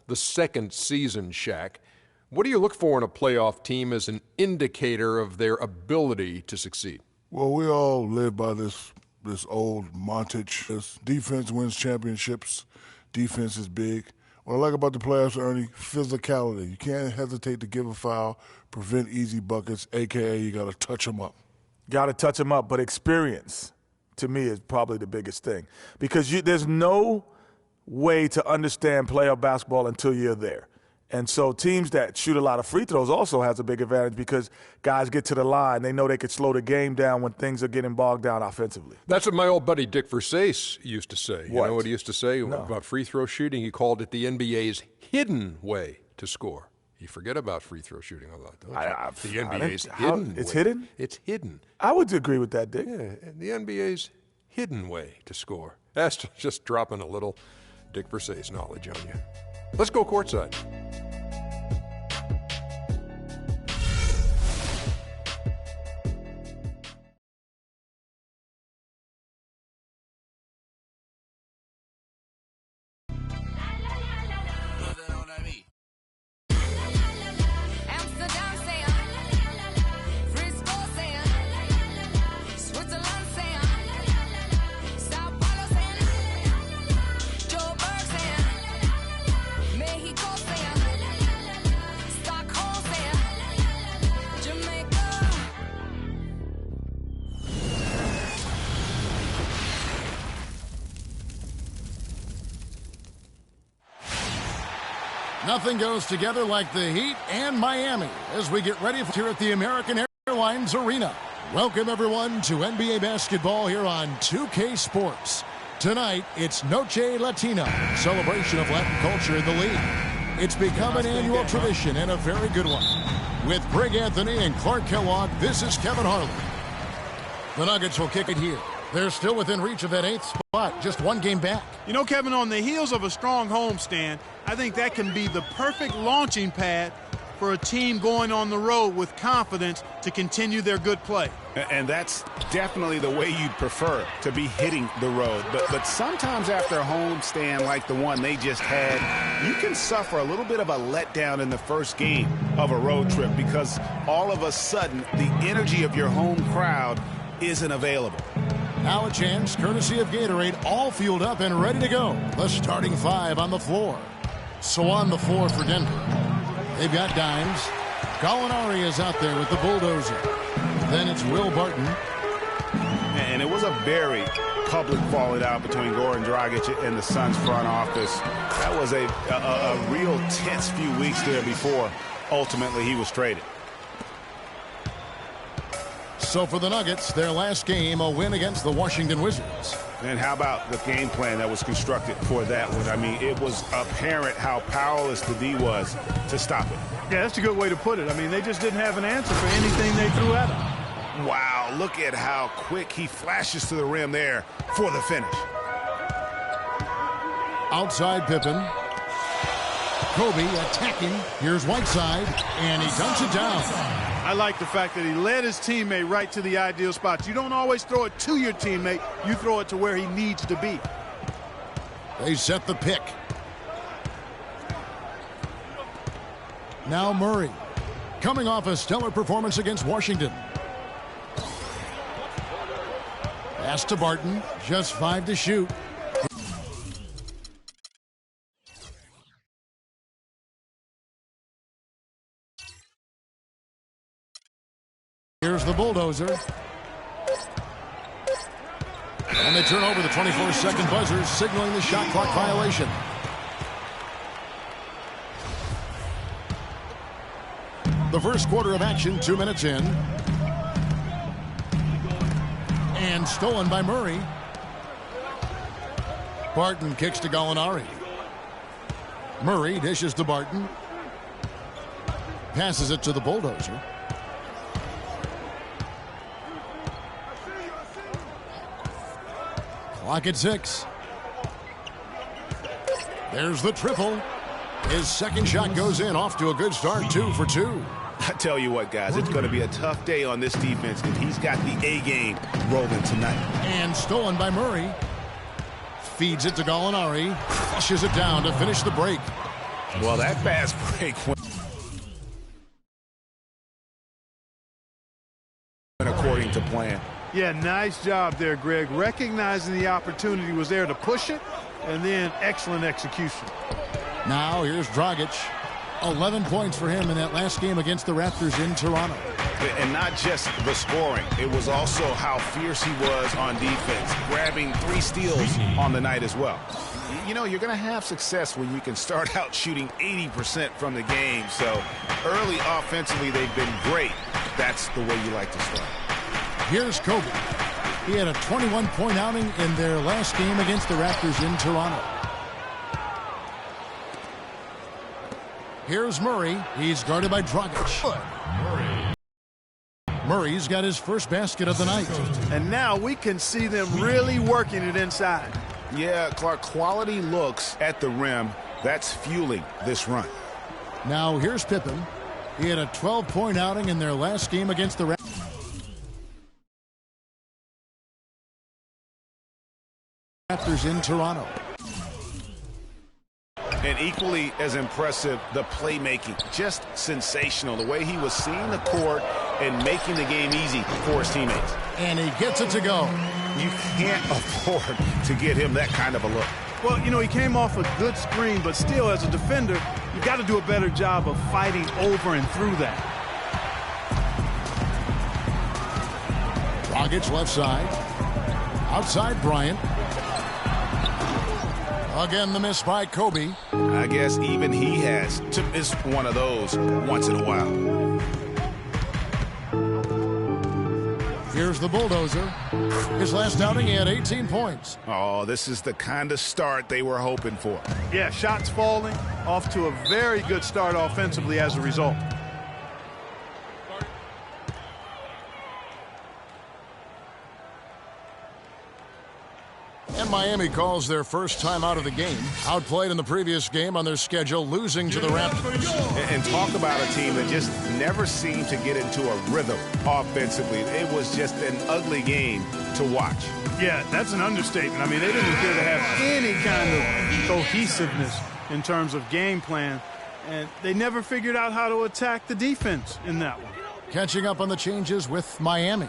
the second season, Shaq. What do you look for in a playoff team as an indicator of their ability to succeed? Well, we all live by this old montage. This defense wins championships. Defense is big. What I like about the playoffs, Ernie, physicality. You can't hesitate to give a foul, prevent easy buckets, a.k.a. you got to touch them up. Got to touch them up, but experience, to me, is probably the biggest thing. Because there's no way to understand playoff basketball until you're there. And so teams that shoot a lot of free throws also has a big advantage because guys get to the line. They know they could slow the game down when things are getting bogged down offensively. That's what my old buddy Dick Versace used to say. You know what he used to say about free throw shooting? He called it the NBA's hidden way to score. You forget about free throw shooting a lot, don't you? The NBA's hidden way. It's hidden? It's hidden. I would agree with that, Dick. Yeah, the NBA's hidden way to score. That's just dropping a little Dick Versace knowledge on you. Let's go courtside. Nothing goes together like the Heat and Miami as we get ready here at the American Airlines Arena. Welcome, everyone, to NBA basketball here on 2K Sports. Tonight, it's Noche Latina, celebration of Latin culture in the league. It's become an annual tradition and a very good one. With Greg Anthony and Clark Kellogg, this is Kevin Harlan. The Nuggets will kick it here. They're still within reach of that 8th spot, just one game back. You know, Kevin, on the heels of a strong homestand, I think that can be the perfect launching pad for a team going on the road with confidence to continue their good play. And that's definitely the way you'd prefer to be hitting the road. But sometimes after a homestand like the one they just had, you can suffer a little bit of a letdown in the first game of a road trip because all of a sudden the energy of your home crowd isn't available. Now a chance, courtesy of Gatorade, all fueled up and ready to go. The starting 5 on the floor. So on the floor for Denver. They've got Dimes. Gallinari is out there with the bulldozer. Then it's Will Barton. And it was a very public falling out between Goran Dragic and the Suns front office. That was a real tense few weeks there before ultimately he was traded. So for the Nuggets, their last game, a win against the Washington Wizards. And how about the game plan that was constructed for that one? I mean, it was apparent how powerless the D was to stop it. Yeah, that's a good way to put it. I mean, they just didn't have an answer for anything they threw at him. Wow, look at how quick he flashes to the rim there for the finish. Outside Pippen. Kobe attacking. Here's Whiteside, and he dunks it down. I like the fact that he led his teammate right to the ideal spots. You don't always throw it to your teammate. You throw it to where he needs to be. They set the pick. Now Murray, coming off a stellar performance against Washington. Pass to Barton, just 5 to shoot. Here's the bulldozer. And they turn over the 24-second buzzer, signaling the shot clock violation. The first quarter of action, 2 minutes in. And stolen by Murray. Barton kicks to Gallinari. Murray dishes to Barton. Passes it to the bulldozer. Clock at 6. There's the triple. His second shot goes in, off to a good start, 2 for 2. I tell you what, guys, it's going to be a tough day on this defense if he's got the A game rolling tonight. And stolen by Murray. Feeds it to Gallinari. Flushes it down to finish the break. Well, that fast break went according to plan. Yeah, nice job there, Greg. Recognizing the opportunity was there to push it, and then excellent execution. Now here's Dragic. 11 points for him in that last game against the Raptors in Toronto. And not just the scoring. It was also how fierce he was on defense, grabbing 3 steals on the night as well. You know, you're going to have success when you can start out shooting 80% from the game. So early offensively, they've been great. That's the way you like to start. Here's Kobe. He had a 21-point outing in their last game against the Raptors in Toronto. Here's Murray. He's guarded by Dragic. Murray's got his first basket of the night. And now we can see them really working it inside. Yeah, Clark, quality looks at the rim. That's fueling this run. Now here's Pippen. He had a 12-point outing in their last game against the Raptors in Toronto. And equally as impressive, the playmaking. Just sensational. The way he was seeing the court and making the game easy for his teammates. And he gets it to go. You can't afford to get him that kind of a look. Well, you know, he came off a good screen, but still, as a defender, you got to do a better job of fighting over and through that. Dragic left side. Outside Bryant. Again, the miss by Kobe. I guess even he has to miss one of those once in a while. Here's the bulldozer. His last outing, he had 18 points. Oh, this is the kind of start they were hoping for. Yeah, shots falling, off to a very good start offensively as a result. And Miami calls their first time out of the game. Outplayed in the previous game on their schedule, losing to the Raptors. And talk about a team that just never seemed to get into a rhythm offensively. It was just an ugly game to watch. Yeah, that's an understatement. I mean, they didn't appear to have any kind of cohesiveness in terms of game plan, and they never figured out how to attack the defense in that one. Catching up on the changes with Miami.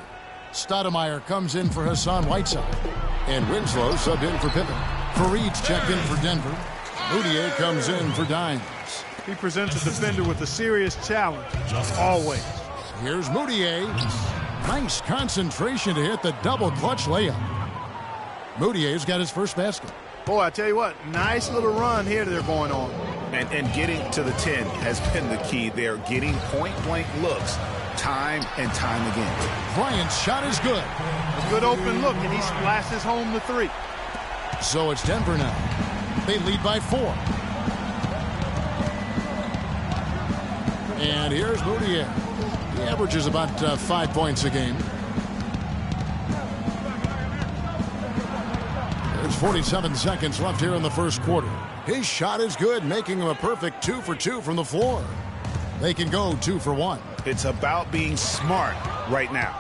Stoudemire comes in for Hassan Whiteside. And Winslow subbed in for Pippen. Fareed's checked in for Denver. Moutier comes in for Dimes. He presents a defender with a serious challenge, always. Here's Moutier. Nice concentration to hit the double clutch layup. Moutier's got his first basket. Boy, I tell you what, nice little run here they're going on. And getting to the 10 has been the key. They're getting point-blank looks time and time again. Bryant's shot is good. A good open look, and he splashes home the 3. So it's Denver now. They lead by 4. And here's Moutier. He averages about 5 points a game. There's 47 seconds left here in the first quarter. His shot is good, making him a perfect 2 for 2 from the floor. They can go 2 for 1. It's about being smart right now.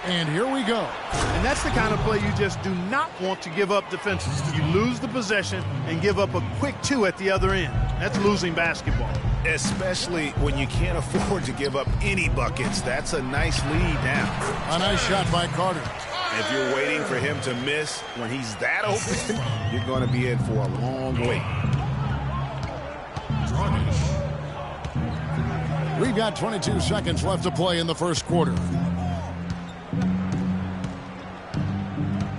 And here we go. And that's the kind of play you just do not want to give up defensively. You lose the possession and give up a quick 2 at the other end. That's losing basketball. Especially when you can't afford to give up any buckets. That's a nice lead now. A nice shot by Carter. If you're waiting for him to miss when he's that open, you're going to be in for a long wait. We've got 22 seconds left to play in the first quarter.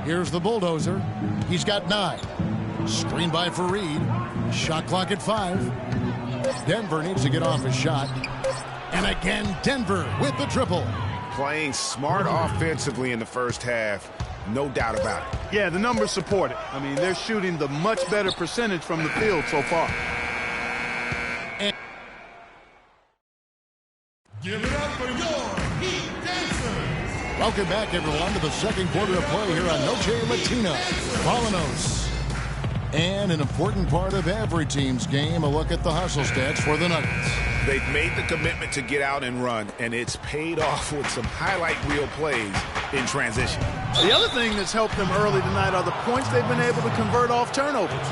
Here's the bulldozer. He's got 9. Screen by Fareed. Shot clock at 5. Denver needs to get off a shot. And again, Denver with the triple. Playing smart offensively in the first half, no doubt about it. Yeah, the numbers support it. I mean, they're shooting the much better percentage from the field so far. Give it up for your Heat Dancers. Welcome back, everyone, to the second quarter of play here on Noche Latina. Bolanos. And an important part of every team's game, a look at the hustle stats for the Nuggets. They've made the commitment to get out and run, and it's paid off with some highlight reel plays in transition. The other thing that's helped them early tonight are the points they've been able to convert off turnovers.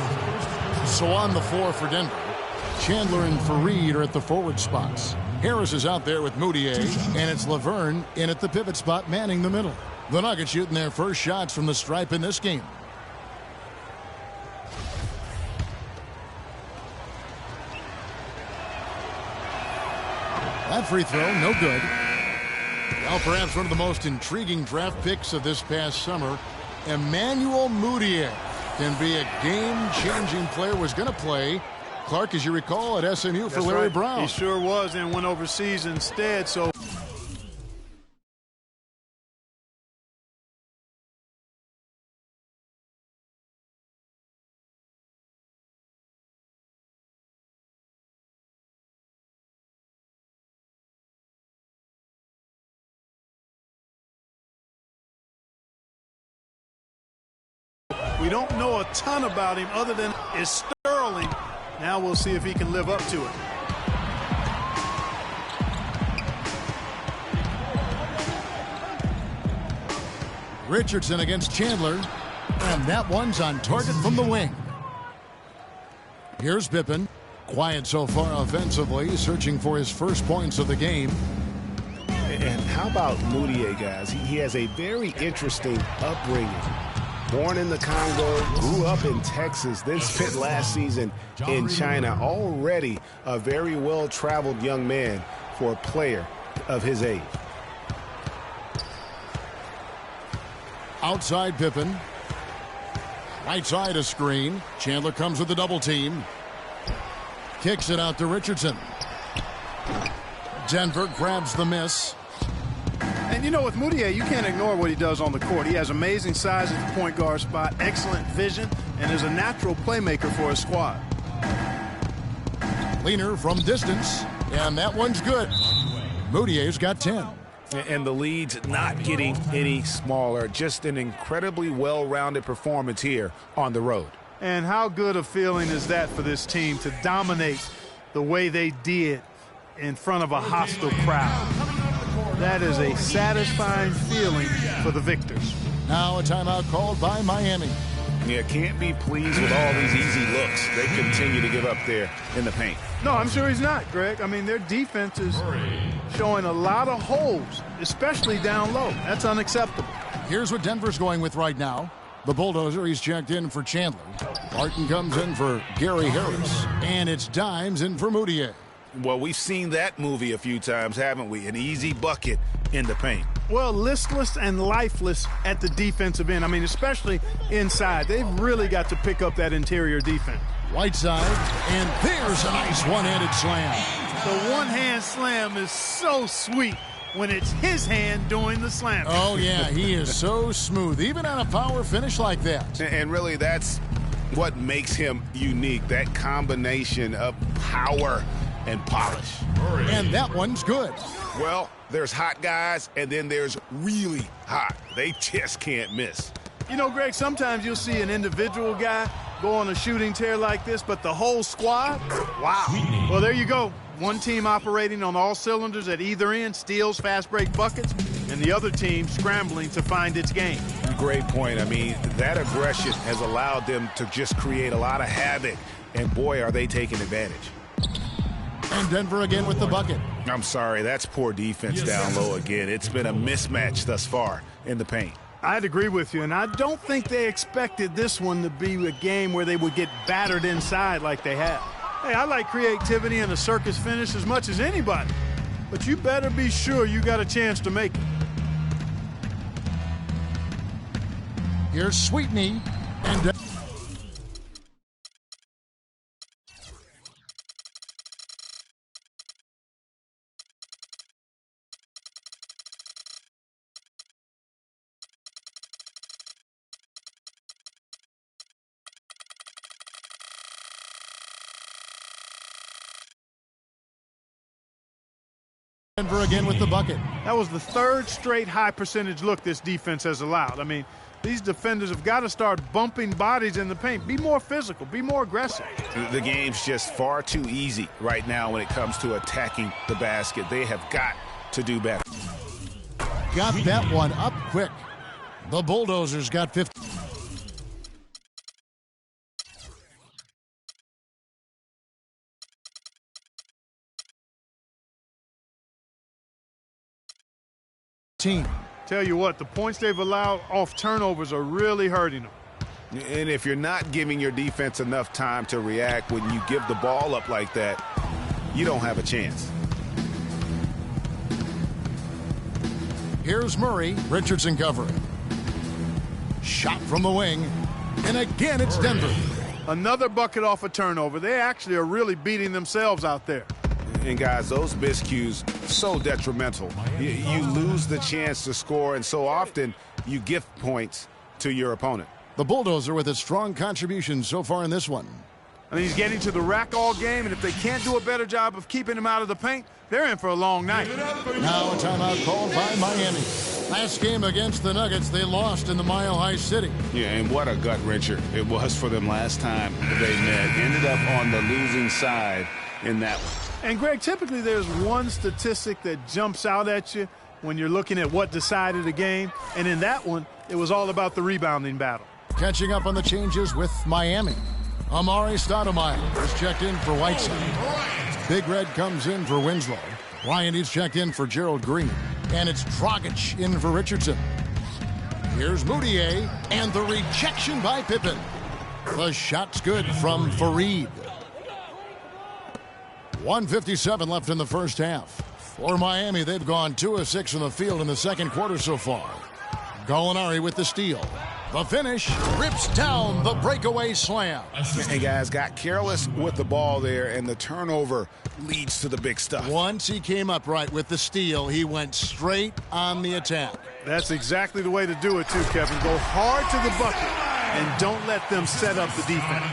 So on the floor for Denver, Chandler and Fareed are at the forward spots. Harris is out there with Moutier, and it's Laverne in at the pivot spot, manning the middle. The Nuggets shooting their first shots from the stripe in this game. That free throw, no good. Well, perhaps one of the most intriguing draft picks of this past summer, Emmanuel Moutier, can be a game-changing player. Was going to play, Clark, as you recall, at SMU for Larry Brown. He sure was, and went overseas instead. So. We don't know a ton about him other than is sterling. Now we'll see if he can live up to it. Richardson against Chandler, and that one's on target from the wing. Here's Pippen, quiet so far offensively, searching for his first points of the game. And how about Moutier, guys? He has a very interesting upbringing. Born in the Congo, grew up in Texas, then spent last season in China. Already a very well-traveled young man for a player of his age. Outside Pippen. Right side a screen. Chandler comes with the double team. Kicks it out to Richardson. Denver grabs the miss. And, you know, with Moutier, you can't ignore what he does on the court. He has amazing size at the point guard spot, excellent vision, and is a natural playmaker for his squad. Leaner from distance, and that one's good. Moutier's got 10. And the lead's not getting any smaller. Just an incredibly well-rounded performance here on the road. And how good a feeling is that for this team to dominate the way they did in front of a hostile crowd? That is a satisfying feeling for the victors. Now a timeout called by Miami. Yeah, can't be pleased with all these easy looks they continue to give up there in the paint. No, I'm sure he's not, Greg. I mean, their defense is showing a lot of holes, especially down low. That's unacceptable. Here's what Denver's going with right now. The bulldozer, he's checked in for Chandler. Barton comes in for Gary Harris. And it's Dimes in for Moutier. Well, we've seen that movie a few times, haven't we? An easy bucket in the paint. Well, listless and lifeless at the defensive end. I mean, especially inside. They've really got to pick up that interior defense. Right side, and there's a nice one-handed slam. The one-hand slam is so sweet when it's his hand doing the slam. Oh, yeah, he is so smooth, even on a power finish like that. And really, that's what makes him unique, that combination of power and polish. And that one's good. Well, there's hot guys, and then there's really hot. They just can't miss. You know, Greg, sometimes you'll see an individual guy go on a shooting tear like this, but the whole squad, wow. Well, there you go. One team operating on all cylinders at either end, steals, fast break buckets, and the other team scrambling to find its game. Great point. I mean, that aggression has allowed them to just create a lot of havoc, and boy, are they taking advantage. And Denver again with the bucket. I'm sorry, that's poor defense down low again. It's been a mismatch thus far in the paint. I'd agree with you, and I don't think they expected this one to be a game where they would get battered inside like they have. Hey, I like creativity and a circus finish as much as anybody, but you better be sure you got a chance to make it. Here's Sweetney, and Denver again with the bucket. That was the third straight high percentage look this defense has allowed. I mean, these defenders have got to start bumping bodies in the paint. Be more physical. Be more aggressive. The game's just far too easy right now when it comes to attacking the basket. They have got to do better. Got that one up quick. The Bulldozers got 50. 16. Tell you what, the points they've allowed off turnovers are really hurting them. And if you're not giving your defense enough time to react when you give the ball up like that, you don't have a chance. Here's Murray. Richardson covering. Shot from the wing. And again, it's Denver. Another bucket off a turnover. They actually are really beating themselves out there. And, guys, those miscues, so detrimental. You lose the chance to score, and so often you give points to your opponent. The Bulldozer with a strong contribution so far in this one. I mean, he's getting to the rack all game, and if they can't do a better job of keeping him out of the paint, they're in for a long night. Now a timeout called by Miami. Last game against the Nuggets, they lost in the Mile High City. Yeah, and what a gut-wrencher it was for them last time they met. Ended up on the losing side in that one. And, Greg, typically there's one statistic that jumps out at you when you're looking at what decided a game. And in that one, it was all about the rebounding battle. Catching up on the changes with Miami. Amari Stoudemire is checked in for Whiteside. Big Red comes in for Winslow. Ryan is checked in for Gerald Green. And it's Dragic in for Richardson. Here's Moutier, and the rejection by Pippen. The shot's good from Fareed. 1:57 left in the first half. For Miami, they've gone 2 of 6 from the field in the second quarter so far. Gallinari with the steal. The finish rips down the breakaway slam. And guys got careless with the ball there, and the turnover leads to the big stuff. Once he came upright with the steal, he went straight on the attack. That's exactly the way to do it, too, Kevin. Go hard to the bucket and don't let them set up the defense.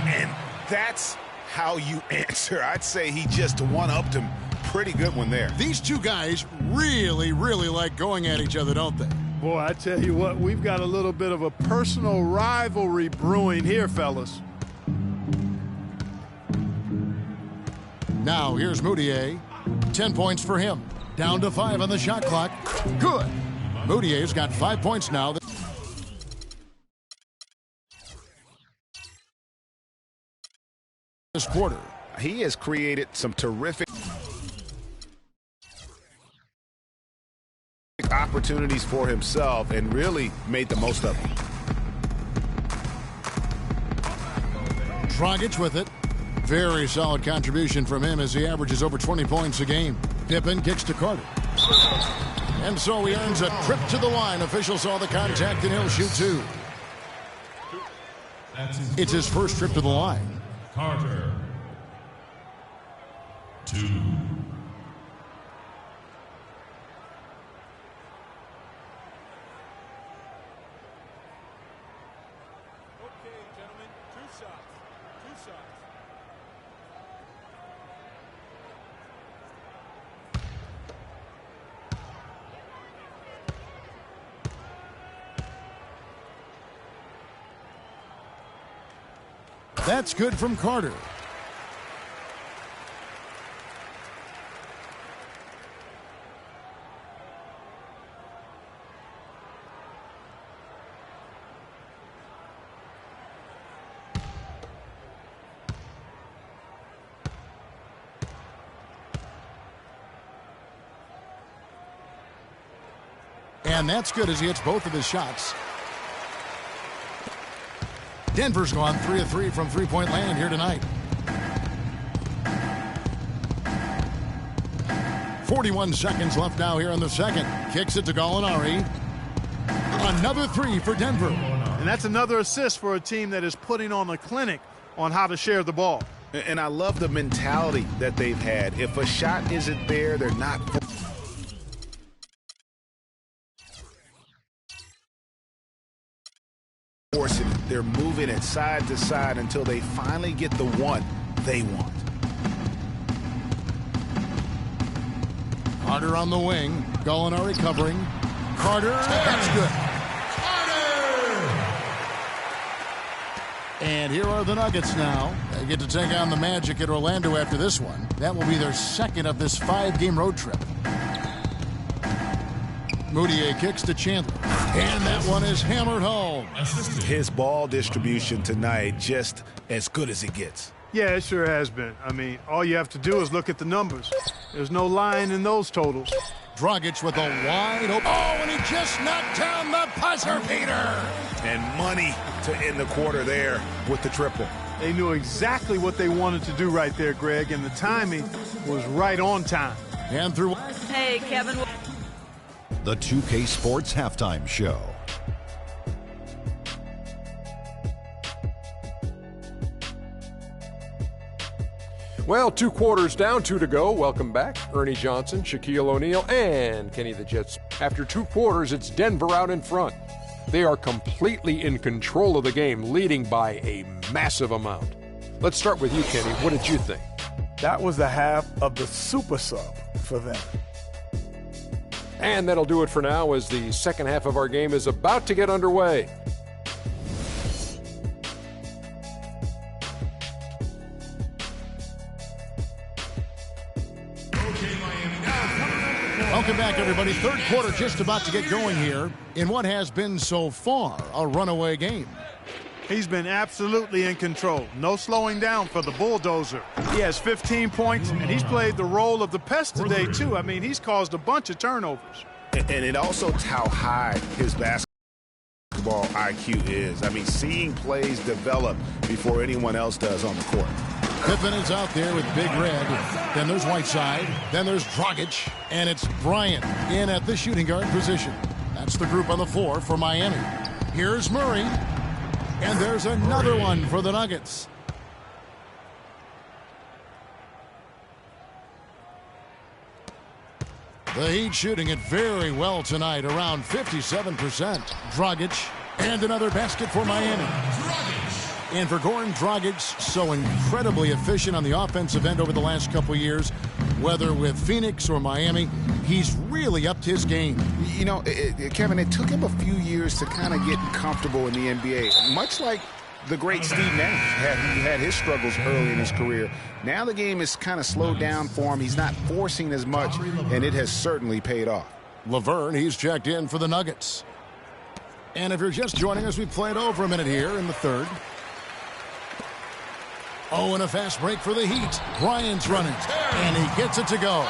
And that's how you answer. I'd say he just one-upped him. Pretty good one there. These two guys really, really like going at each other, don't they? Boy, I tell you what, we've got a little bit of a personal rivalry brewing here, fellas. Now, here's Moutier. 10 points for him. Down to 5 on the shot clock. Good. Moutier's got 5 points now. This quarter. He has created some terrific opportunities for himself and really made the most of them. Dragic with it. Very solid contribution from him as he averages over 20 points a game. Pippen kicks to Carter. And so he earns a trip to the line. Officials saw the contact and he'll shoot 2. It's his first trip to the line. Carter. 2. That's good from Carter. And that's good as he hits both of his shots. Denver's gone 3 of 3 from three-point land here tonight. 41 seconds left now here in the second. Kicks it to Gallinari. Another 3 for Denver. And that's another assist for a team that is putting on a clinic on how to share the ball. And I love the mentality that they've had. If a shot isn't there, they're not forcing it. They're moving it side to side until they finally get the one they want. Carter on the wing. Gallinari covering. Carter. That's good. And here are the Nuggets now. They get to take on the Magic at Orlando after this one. That will be their second of this 5-game road trip. Moutier kicks to Chandler. And that one is hammered home. His ball distribution tonight just as good as it gets. Yeah, it sure has been. I mean, all you have to do is look at the numbers. There's no lying in those totals. Dragic with a wide open. Oh, and he just knocked down the buzzer beater. And money to end the quarter there with the triple. They knew exactly what they wanted to do right there, Greg, and the timing was right on time. And through. Hey, Kevin. The 2K Sports Halftime Show. Well, 2 quarters down, 2 to go. Welcome back. Ernie Johnson, Shaquille O'Neal, and Kenny the Jet. After 2 quarters, it's Denver out in front. They are completely in control of the game, leading by a massive amount. Let's start with you, Kenny. What did you think? That was the half of the super sub for them. And that'll do it for now as the second half of our game is about to get underway. Welcome back, everybody. Third quarter just about to get going here in what has been so far a runaway game. He's been absolutely in control. No slowing down for the Bulldozer. He has 15 points, and he's played the role of the pest today, too. I mean, he's caused a bunch of turnovers. And it also tells how high his basketball IQ is. I mean, seeing plays develop before anyone else does on the court. Pippen is out there with Big Red. Then there's Whiteside. Then there's Dragic. And it's Bryant in at the shooting guard position. That's the group on the floor for Miami. Here's Murray. And there's another one for the Nuggets. The Heat shooting it very well tonight, around 57%. Dragic. And another basket for Miami. And for Goran Dragic, so incredibly efficient on the offensive end over the last couple years, whether with Phoenix or Miami, he's really upped his game. You know, Kevin, it took him a few years to kind of get comfortable in the NBA, much like the great Steve Nash. He had his struggles early in his career. Now the game is kind of slowed down for him. He's not forcing as much, and it has certainly paid off. Laverne, he's checked in for the Nuggets. And if you're just joining us, we played over a minute here in the third. Oh, and a fast break for the Heat. Bryant's running, and he gets it to go.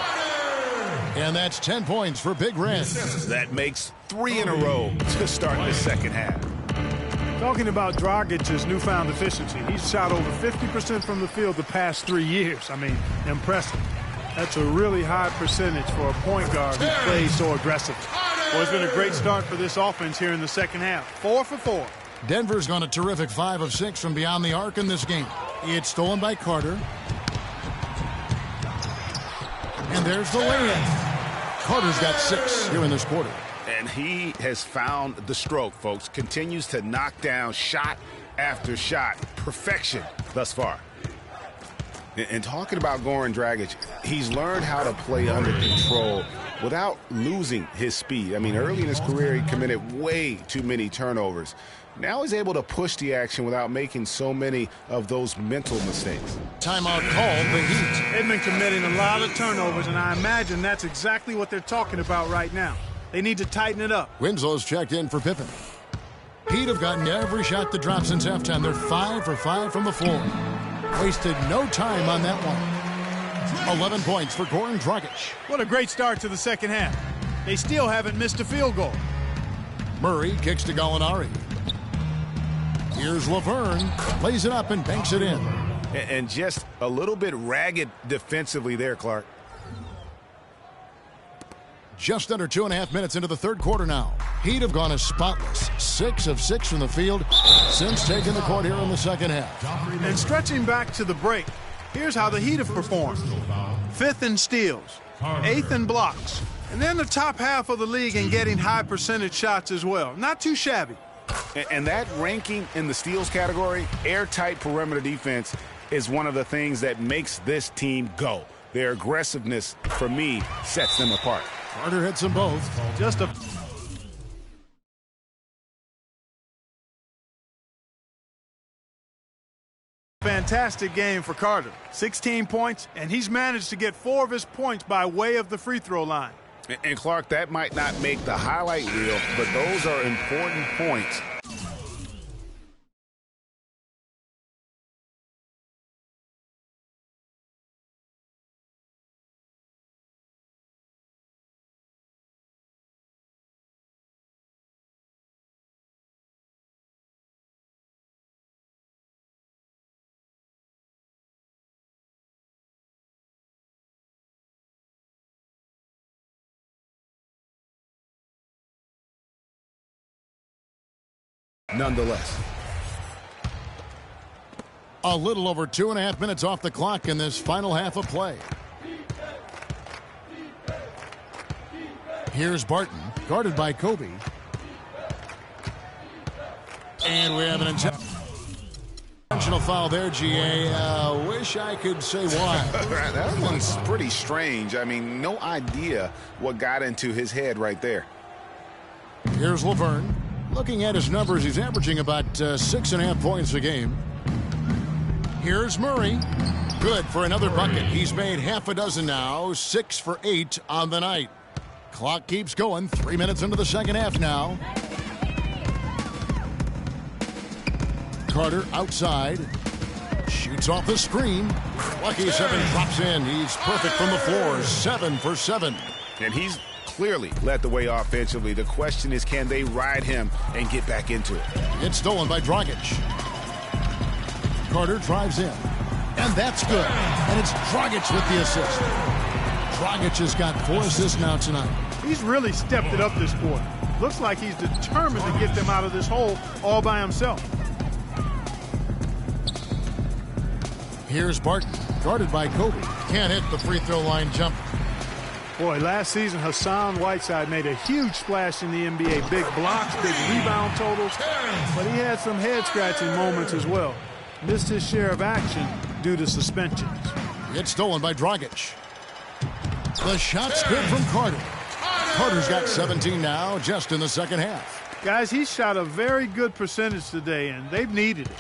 And that's 10 points for Big Red. That makes 3 in a row to start the second half. Talking about Dragic's newfound efficiency, he's shot over 50% from the field the past 3 years. I mean, impressive. That's a really high percentage for a point guard who plays so aggressively. Well, it's been a great start for this offense here in the second half. 4 for 4. Denver's gone a terrific 5 of 6 from beyond the arc in this game. It's stolen by Carter. And there's the lay-in. Carter's got 6 here in this quarter. And he has found the stroke, folks. Continues to knock down shot after shot. Perfection thus far. And talking about Goran Dragic, he's learned how to play under control without losing his speed. I mean, early in his career, he committed way too many turnovers. Now he's able to push the action without making so many of those mental mistakes. Timeout called the Heat. They've been committing a lot of turnovers, and I imagine that's exactly what they're talking about right now. They need to tighten it up. Winslow's checked in for Pippen. Heat have gotten every shot that dropped since halftime. They're 5 for 5 from the floor. Wasted no time on that one. 11 points for Goran Dragic. What a great start to the second half. They still haven't missed a field goal. Murray kicks to Gallinari. Here's Laverne, lays it up and banks it in. And just a little bit ragged defensively there, Clark. Just under 2.5 minutes into the third quarter now. Heat have gone as spotless. 6 of 6 from the field since taking the court here in the second half. And stretching back to the break, here's how the Heat have performed. 5th in steals, 8th in blocks, and then the top half of the league in getting high percentage shots as well. Not too shabby. And that ranking in the steals category, airtight perimeter defense, is one of the things that makes this team go. Their aggressiveness, for me, sets them apart. Carter hits them both. Just a fantastic game for Carter. 16 points, and he's managed to get 4 of his points by way of the free throw line. And Clark, that might not make the highlight reel, but those are important points nonetheless. A little over 2.5 minutes off the clock in this final half of play. Here's Barton, guarded by Kobe. And we have an intentional foul there, GA. Wish I could say why. That one's pretty strange. I mean, no idea what got into his head right there. Here's Laverne. Looking at his numbers, he's averaging about 6.5 points a game. Here's Murray. Good for another bucket. He's made half a dozen now, 6 for 8 on the night. Clock keeps going. 3 minutes into the second half now. Carter outside. Shoots off the screen. Lucky 7 drops in. He's perfect from the floor. 7 for 7. And he's clearly led the way offensively. The question is, can they ride him and get back into it? It's stolen by Dragic. Carter drives in. And that's good. And it's Dragic with the assist. Dragic has got 4 assists now tonight. He's really stepped it up this quarter. Looks like he's determined to get them out of this hole all by himself. Here's Barton, guarded by Kobe. Can't hit the free throw line jump. Boy, last season, Hassan Whiteside made a huge splash in the NBA. Big blocks, big rebound totals. But he had some head-scratching moments as well. Missed his share of action due to suspensions. It's stolen by Dragic. The shot's good from Carter. Carter's got 17 now, just in the second half. Guys, he shot a very good percentage today, and they've needed it.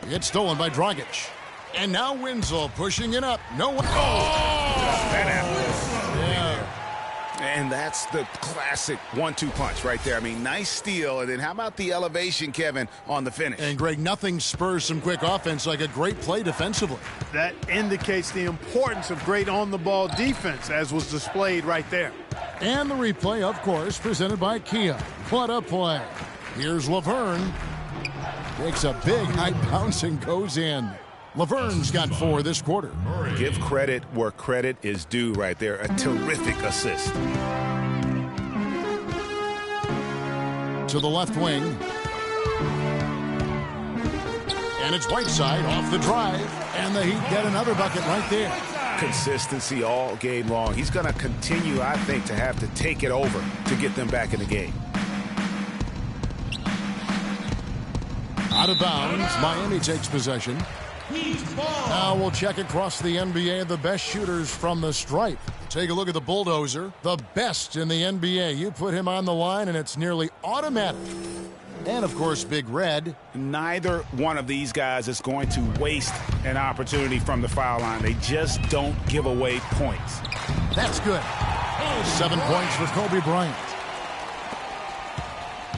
It's stolen by Dragic. And now Winslow pushing it up. No one. That happened. Yeah. And that's the classic 1-2 punch right there. I mean, nice steal. And then how about the elevation, Kevin, on the finish? And, Greg, nothing spurs some quick offense like a great play defensively. That indicates the importance of great on-the-ball defense, as was displayed right there. And the replay, of course, presented by Kia. What a play. Here's Laverne. Takes a big high bounce and goes in. Laverne's got 4 this quarter. Give credit where credit is due right there. A terrific assist. To the left wing. And it's Whiteside off the drive. And the Heat get another bucket right there. Consistency all game long. He's going to continue, I think, to have to take it over to get them back in the game. Out of bounds. Miami takes possession. Now we'll check across the NBA the best shooters from the stripe. Take a look at the bulldozer. The best in the NBA. You put him on the line and it's nearly automatic. And, of course, Big Red. Neither one of these guys is going to waste an opportunity from the foul line. They just don't give away points. That's good. 7 points for Kobe Bryant.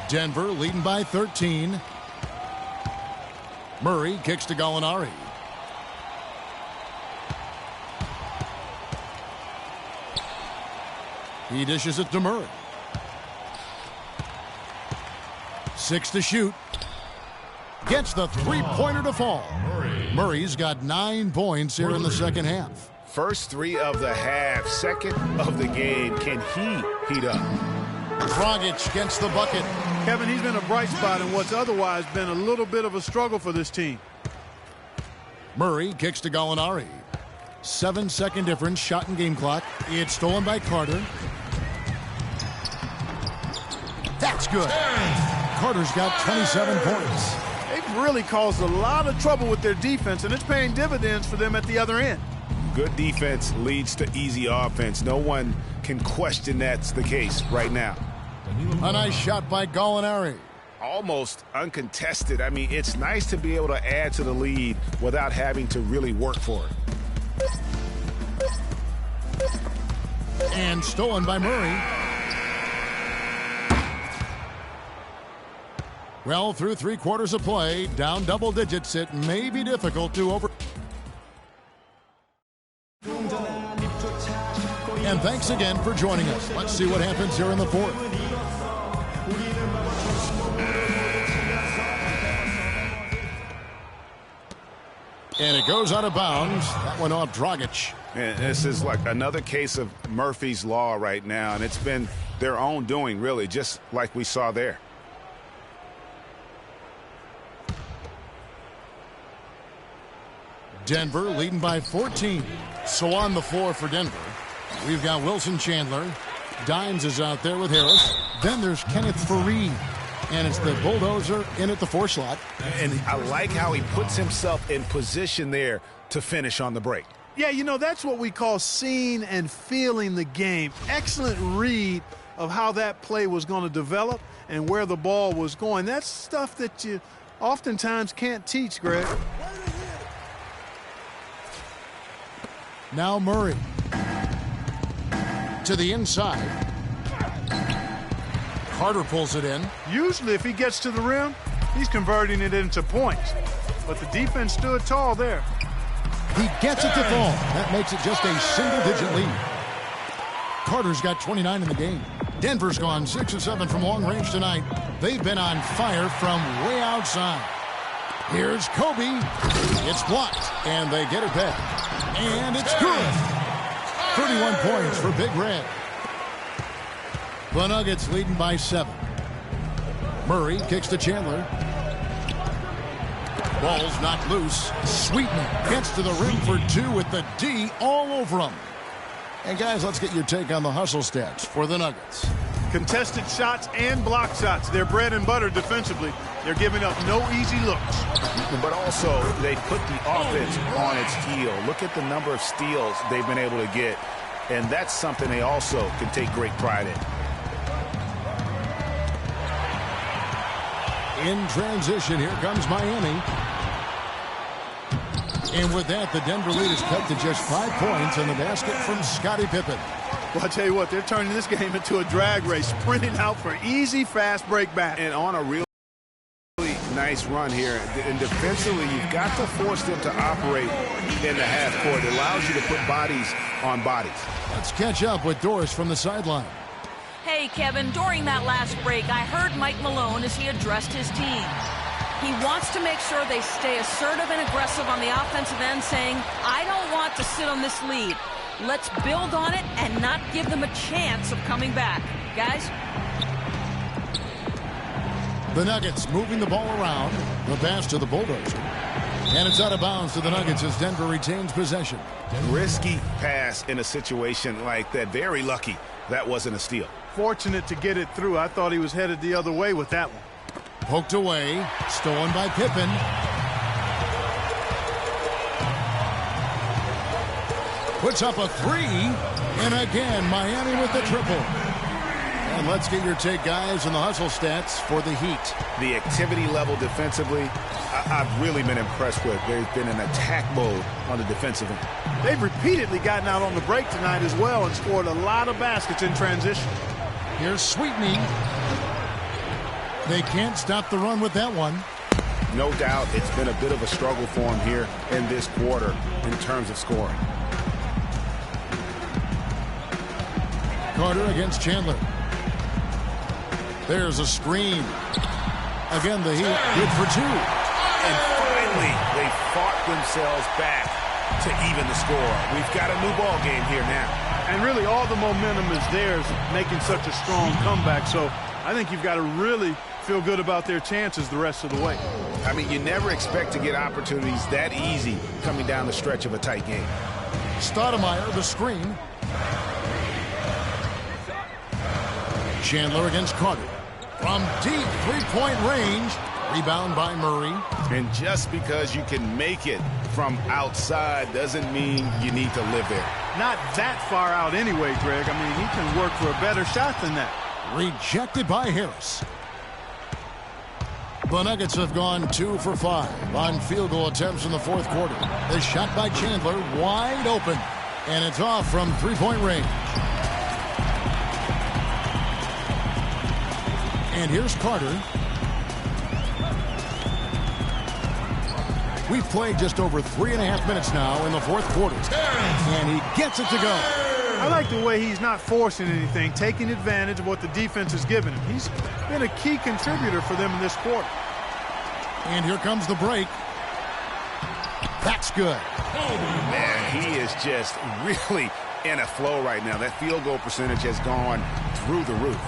Denver leading by 13. Murray kicks to Gallinari. He dishes it to Murray. 6 to shoot. Gets the three-pointer to fall. Murray's got 9 points here in the second half. First 3 of the half, second of the game. Can he heat up? Dragic gets the bucket. Kevin, he's been a bright spot in what's otherwise been a little bit of a struggle for this team. Murray kicks to Gallinari. 7-second difference, shot and game clock. It's stolen by Carter. That's good. Carter's got 27 points. They've really caused a lot of trouble with their defense, and it's paying dividends for them at the other end. Good defense leads to easy offense. No one can question that's the case right now. A nice shot by Gallinari. Almost uncontested. I mean, it's nice to be able to add to the lead without having to really work for it. And stolen by Murray. Well, through 3 quarters of play, down double digits, it may be difficult to over... And thanks again for joining us. Let's see what happens here in the fourth. And it goes out of bounds. That went off Dragic. And this is like another case of Murphy's Law right now, and it's been their own doing, really, just like we saw there. Denver leading by 14. So on the floor for Denver, we've got Wilson Chandler. Dimes is out there with Harris. Then there's Kenneth Faried. And it's the bulldozer in at the 4 slot. And I like how he puts himself in position there to finish on the break. Yeah, you know, that's what we call seeing and feeling the game. Excellent read of how that play was going to develop and where the ball was going. That's stuff that you oftentimes can't teach, Greg. Now Murray. To the inside. Carter pulls it in. Usually if he gets to the rim, he's converting it into points. But the defense stood tall there. He gets it to fall. That makes it just a single-digit lead. Carter's got 29 in the game. Denver's gone 6 of 7 from long range tonight. They've been on fire from way outside. Here's Kobe. It's blocked, and they get it back. And it's good. 31 points for Big Red. The Nuggets leading by 7. Murray kicks to Chandler. Ball's knocked loose. Sweetman gets to the rim for 2 with the D all over him. And guys, let's get your take on the hustle stats for the Nuggets. Contested shots and block shots. They're bread and butter defensively. They're giving up no easy looks. But also, they put the offense on its heel. Look at the number of steals they've been able to get. And that's something they also can take great pride in. In transition, here comes Miami. And with that, the Denver lead is cut to just 5 points in the basket from Scottie Pippen. Well, I tell you what, they're turning this game into a drag race, sprinting out for easy, fast break back. And on a really nice run here. And defensively, you've got to force them to operate in the half court. It allows you to put bodies on bodies. Let's catch up with Doris from the sideline. Hey, Kevin, during that last break, I heard Mike Malone as he addressed his team. He wants to make sure they stay assertive and aggressive on the offensive end, saying, I don't want to sit on this lead. Let's build on it and not give them a chance of coming back. Guys? The Nuggets moving the ball around. The pass to the bulldozer. And it's out of bounds to the Nuggets as Denver retains possession. Risky pass in a situation like that. Very lucky that wasn't a steal. Fortunate to get it through. I thought he was headed the other way with that one. Poked away. Stolen by Pippen. Puts up a 3. And again, Miami with the triple. And let's get your take, guys, on the hustle stats for the Heat. The activity level defensively, I've really been impressed with. They've been in attack mode on the defensive end. They've repeatedly gotten out on the break tonight as well and scored a lot of baskets in transition. Here's Sweetney. They can't stop the run with that one. No doubt it's been a bit of a struggle for him here in this quarter in terms of scoring. Carter against Chandler. There's a screen. Again, the Heat good for 2. And finally, they fought themselves back to even the score. We've got a new ball game here now. And really all the momentum is theirs making such a strong comeback. So I think you've got to really feel good about their chances the rest of the way. I mean, you never expect to get opportunities that easy coming down the stretch of a tight game. Stoudemire, the screen. Chandler against Carter. From deep three-point range. Rebound by Murray. And just because you can make it from outside doesn't mean you need to live there. Not that far out anyway, Greg. I mean, he can work for a better shot than that. Rejected by Harris. The Nuggets have gone 2 for 5 on field goal attempts in the fourth quarter. The shot by Chandler wide open. And it's off from three-point range. And here's Carter. We've played just over 3.5 minutes now in the fourth quarter. And he gets it to go. I like the way he's not forcing anything, taking advantage of what the defense has given him. He's been a key contributor for them in this quarter. And here comes the break. That's good. Man, he is just really in a flow right now. That field goal percentage has gone through the roof.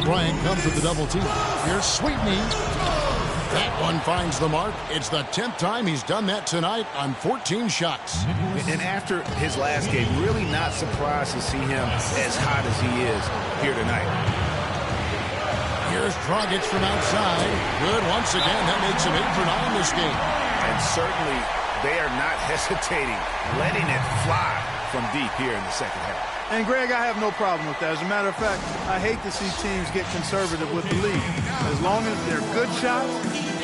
Bryant comes with the double team. Here's Sweetney. That one finds the mark. It's the 10th time he's done that tonight on 14 shots. And after his last game, really not surprised to see him as hot as he is here tonight. Here's Dragic from outside. Good once again. That makes him 8 for 9 this game. And certainly they are not hesitating, letting it fly from deep here in the second half. And, Greg, I have no problem with that. As a matter of fact, I hate to see teams get conservative with the lead. As long as they're good shots,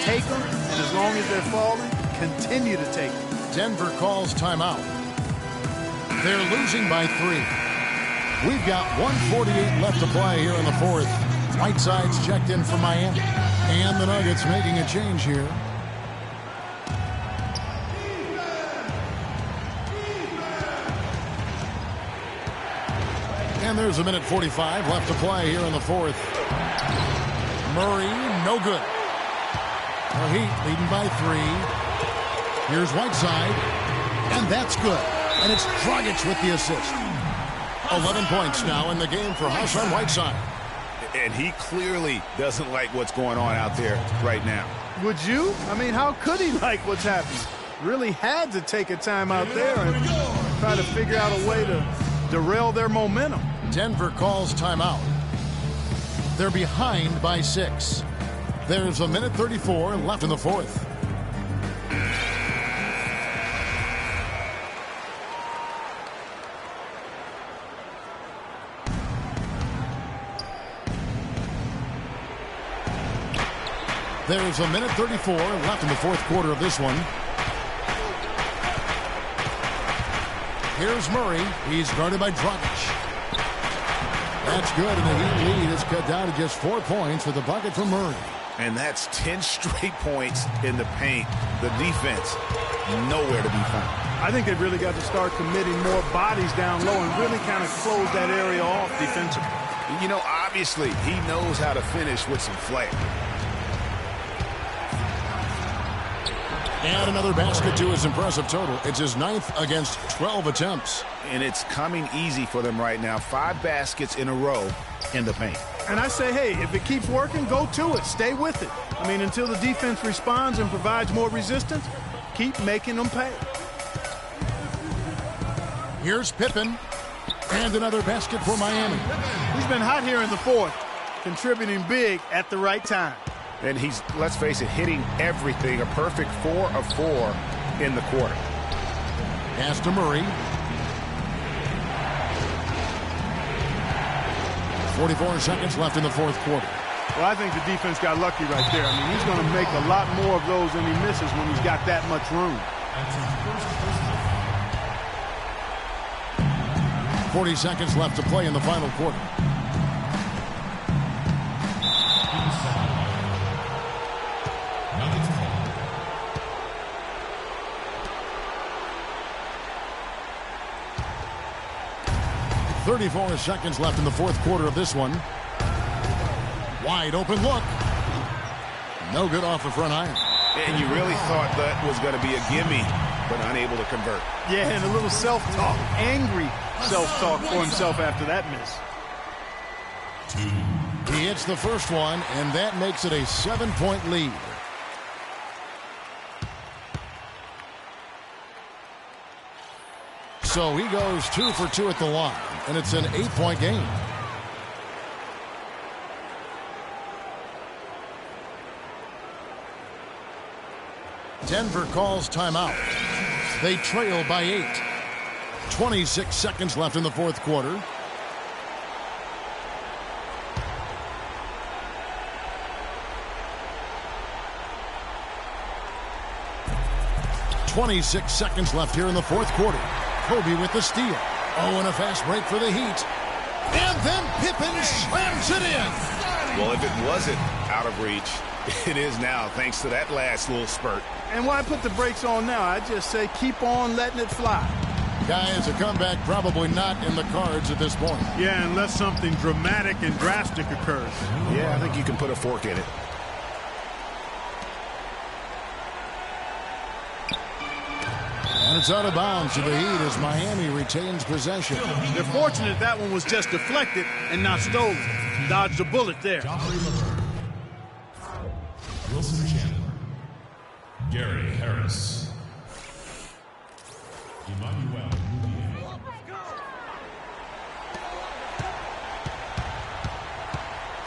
take them. And as long as they're falling, continue to take them. Denver calls timeout. They're losing by 3. We've got 1:48 left to play here in the fourth. Whiteside's checked in for Miami. And the Nuggets making a change here. And there's 1:45 left to play here in the fourth. Murray, no good. The Heat leading by 3. Here's Whiteside, and that's good. And it's Dragic with the assist. 11 points now in the game for Hassan Whiteside. And he clearly doesn't like what's going on out there right now. Would you? I mean, how could he like what's happening? Really had to take a time out there and try to figure out a way to derail their momentum. Denver calls timeout. They're behind by 6. There's 1:34 left in the fourth. There's 1:34 left in the fourth quarter of this one. Here's Murray. He's guarded by Dragic. That's good, and the Heat lead is cut down to just 4 points with the bucket from Murray. And that's 10 straight points in the paint. The defense, nowhere to be found. I think they've really got to start committing more bodies down low and really kind of close that area off defensively. You know, obviously, he knows how to finish with some flair. And another basket to his impressive total. It's his 9th against 12 attempts. And it's coming easy for them right now. 5 baskets in a row in the paint. And I say, hey, if it keeps working, go to it. Stay with it. I mean, until the defense responds and provides more resistance, keep making them pay. Here's Pippen. And another basket for Miami. He's been hot here in the fourth, contributing big at the right time. And he's, let's face it, hitting everything. A perfect 4 of 4 in the quarter. Pass to Murray. 44 seconds left in the fourth quarter. Well, I think the defense got lucky right there. I mean, he's going to make a lot more of those than he misses when he's got that much room. 40 seconds left to play in the final quarter. .34 seconds left in the fourth quarter of this one. Wide open look. No good off the front iron. And you really thought that was going to be a gimme, but unable to convert. Yeah, and a little self-talk, angry self-talk for himself after that miss. He hits the first one, and that makes it a 7-point lead. So he goes 2 for 2 at the line, and it's an 8-point game. Denver calls timeout. They trail by 8. 26 seconds left in the fourth quarter. .26 seconds left here in the fourth quarter. Kobe with the steal. Oh, and a fast break for the Heat. And then Pippen slams it in. Well, if it wasn't out of reach, it is now, thanks to that last little spurt. And why put the brakes on now? I just say keep on letting it fly. Guys, a comeback probably not in the cards at this point. Yeah, unless something dramatic and drastic occurs. Yeah, I think you can put a fork in it. And it's out of bounds to the Heat as Miami retains possession. They're fortunate that one was just deflected and not stolen. Dodged a bullet there. Wilson Chandler. Harris. Emmanuel Mudiay.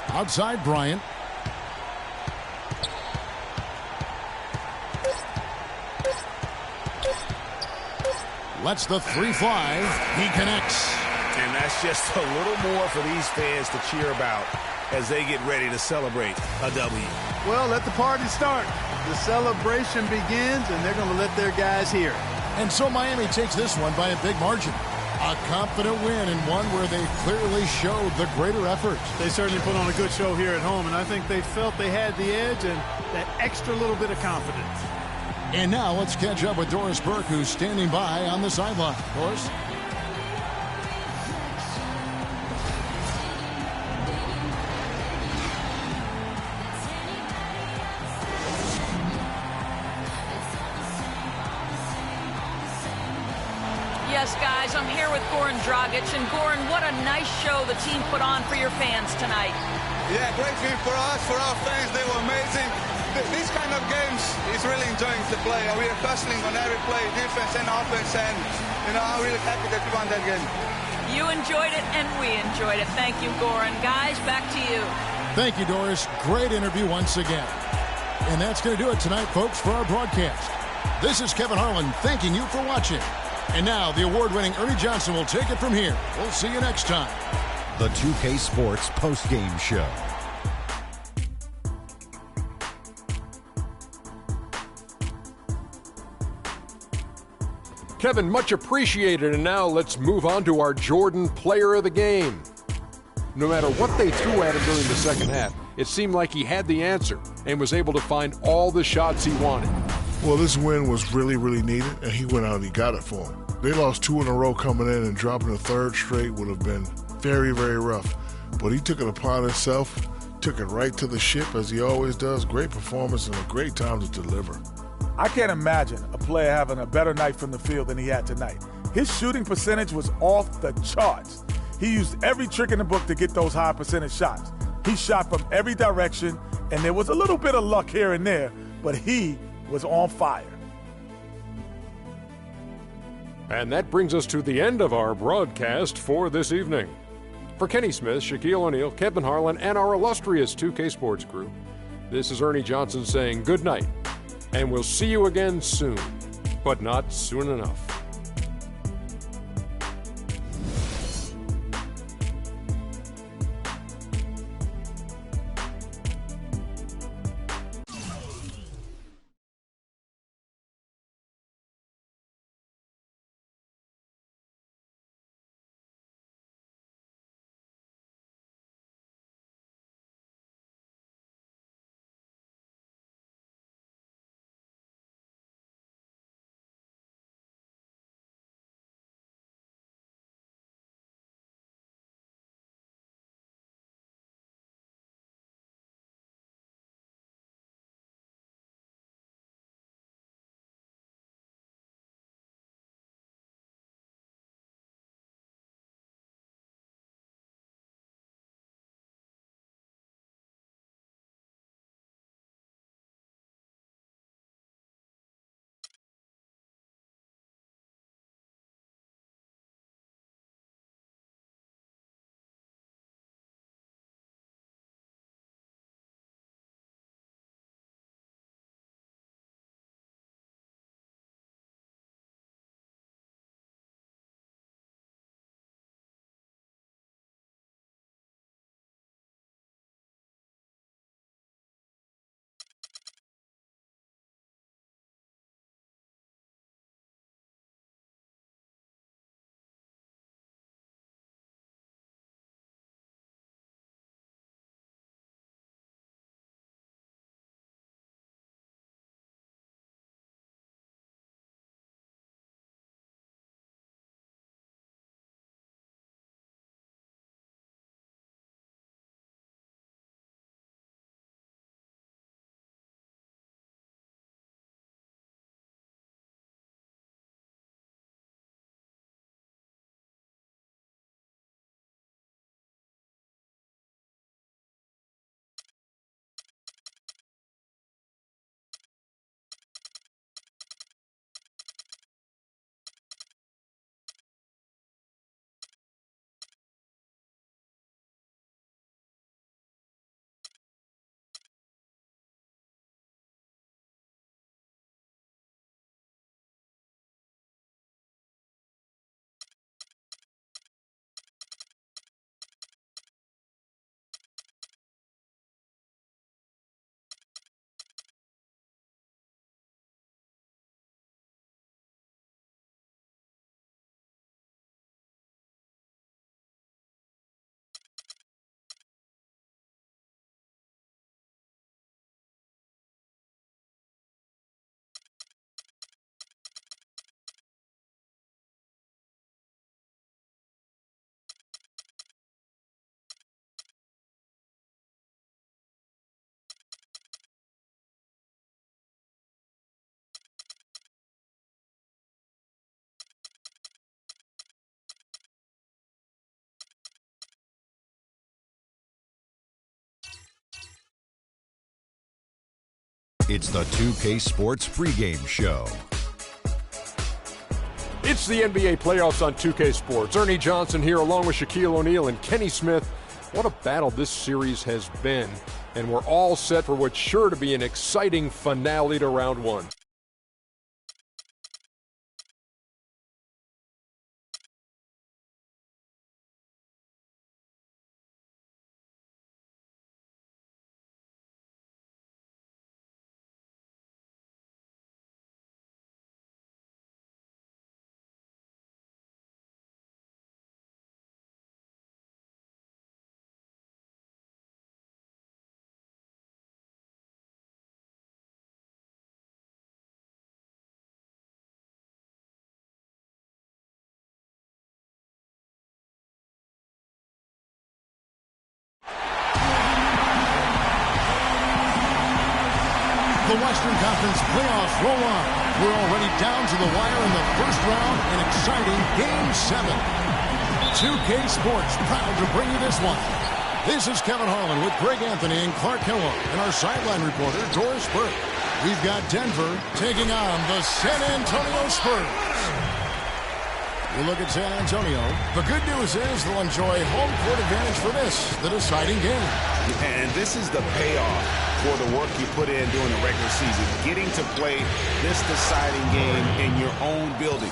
Outside Bryant. Lets the three fly. He connects. And that's just a little more for these fans to cheer about as they get ready to celebrate a W. Well, let the party start. The celebration begins, and they're going to let their guys hear it. And so Miami takes this one by a big margin. A confident win, and one where they clearly showed the greater effort. They certainly put on a good show here at home, and I think they felt they had the edge and that extra little bit of confidence. And now let's catch up with Doris Burke, who's standing by on the sideline. Doris? Yes, guys, I'm here with Goran Dragic. And Goran, what a nice show the team put on for your fans tonight. Yeah, great game for us, for our fans. They were amazing. These kind of games is really enjoying to play. We are hustling on every play, defense and offense, and I'm really happy that we won that game. You enjoyed it, and we enjoyed it. Thank you, Goran. Guys, back to you. Thank you, Doris. Great interview once again. And that's going to do it tonight, folks, for our broadcast. This is Kevin Harlan thanking you for watching. And now the award-winning Ernie Johnson will take it from here. We'll see you next time. The 2K Sports postgame show. Kevin, much appreciated. And now let's move on to our Jordan Player of the Game. No matter what they threw at him during the second half, it seemed like he had the answer and was able to find all the shots he wanted. Well, this win was really, really needed, and he went out and he got it for him. They lost 2 in a row coming in, and dropping a third straight would have been very, very rough. But he took it upon himself, took it right to the ship, as he always does. Great performance and a great time to deliver. I can't imagine a player having a better night from the field than he had tonight. His shooting percentage was off the charts. He used every trick in the book to get those high percentage shots. He shot from every direction, and there was a little bit of luck here and there, but he was on fire. And that brings us to the end of our broadcast for this evening. For Kenny Smith, Shaquille O'Neal, Kevin Harlan, and our illustrious 2K Sports crew, this is Ernie Johnson saying good night, and we'll see you again soon, but not soon enough. It's the 2K Sports pregame show. It's the NBA playoffs on 2K Sports. Ernie Johnson here along with Shaquille O'Neal and Kenny Smith. What a battle this series has been. And we're all set for what's sure to be an exciting finale to round one. The Western Conference playoffs roll on. We're already down to the wire in the first round. An exciting Game 7. 2K Sports proud to bring you this one. This is Kevin Harlan with Greg Anthony and Clark Kellogg and our sideline reporter, Doris Burke. We've got Denver taking on the San Antonio Spurs. We look at San Antonio. The good news is they'll enjoy home court advantage for this, the deciding game. And this is the payoff for the work you put in during the regular season. Getting to play this deciding game in your own building.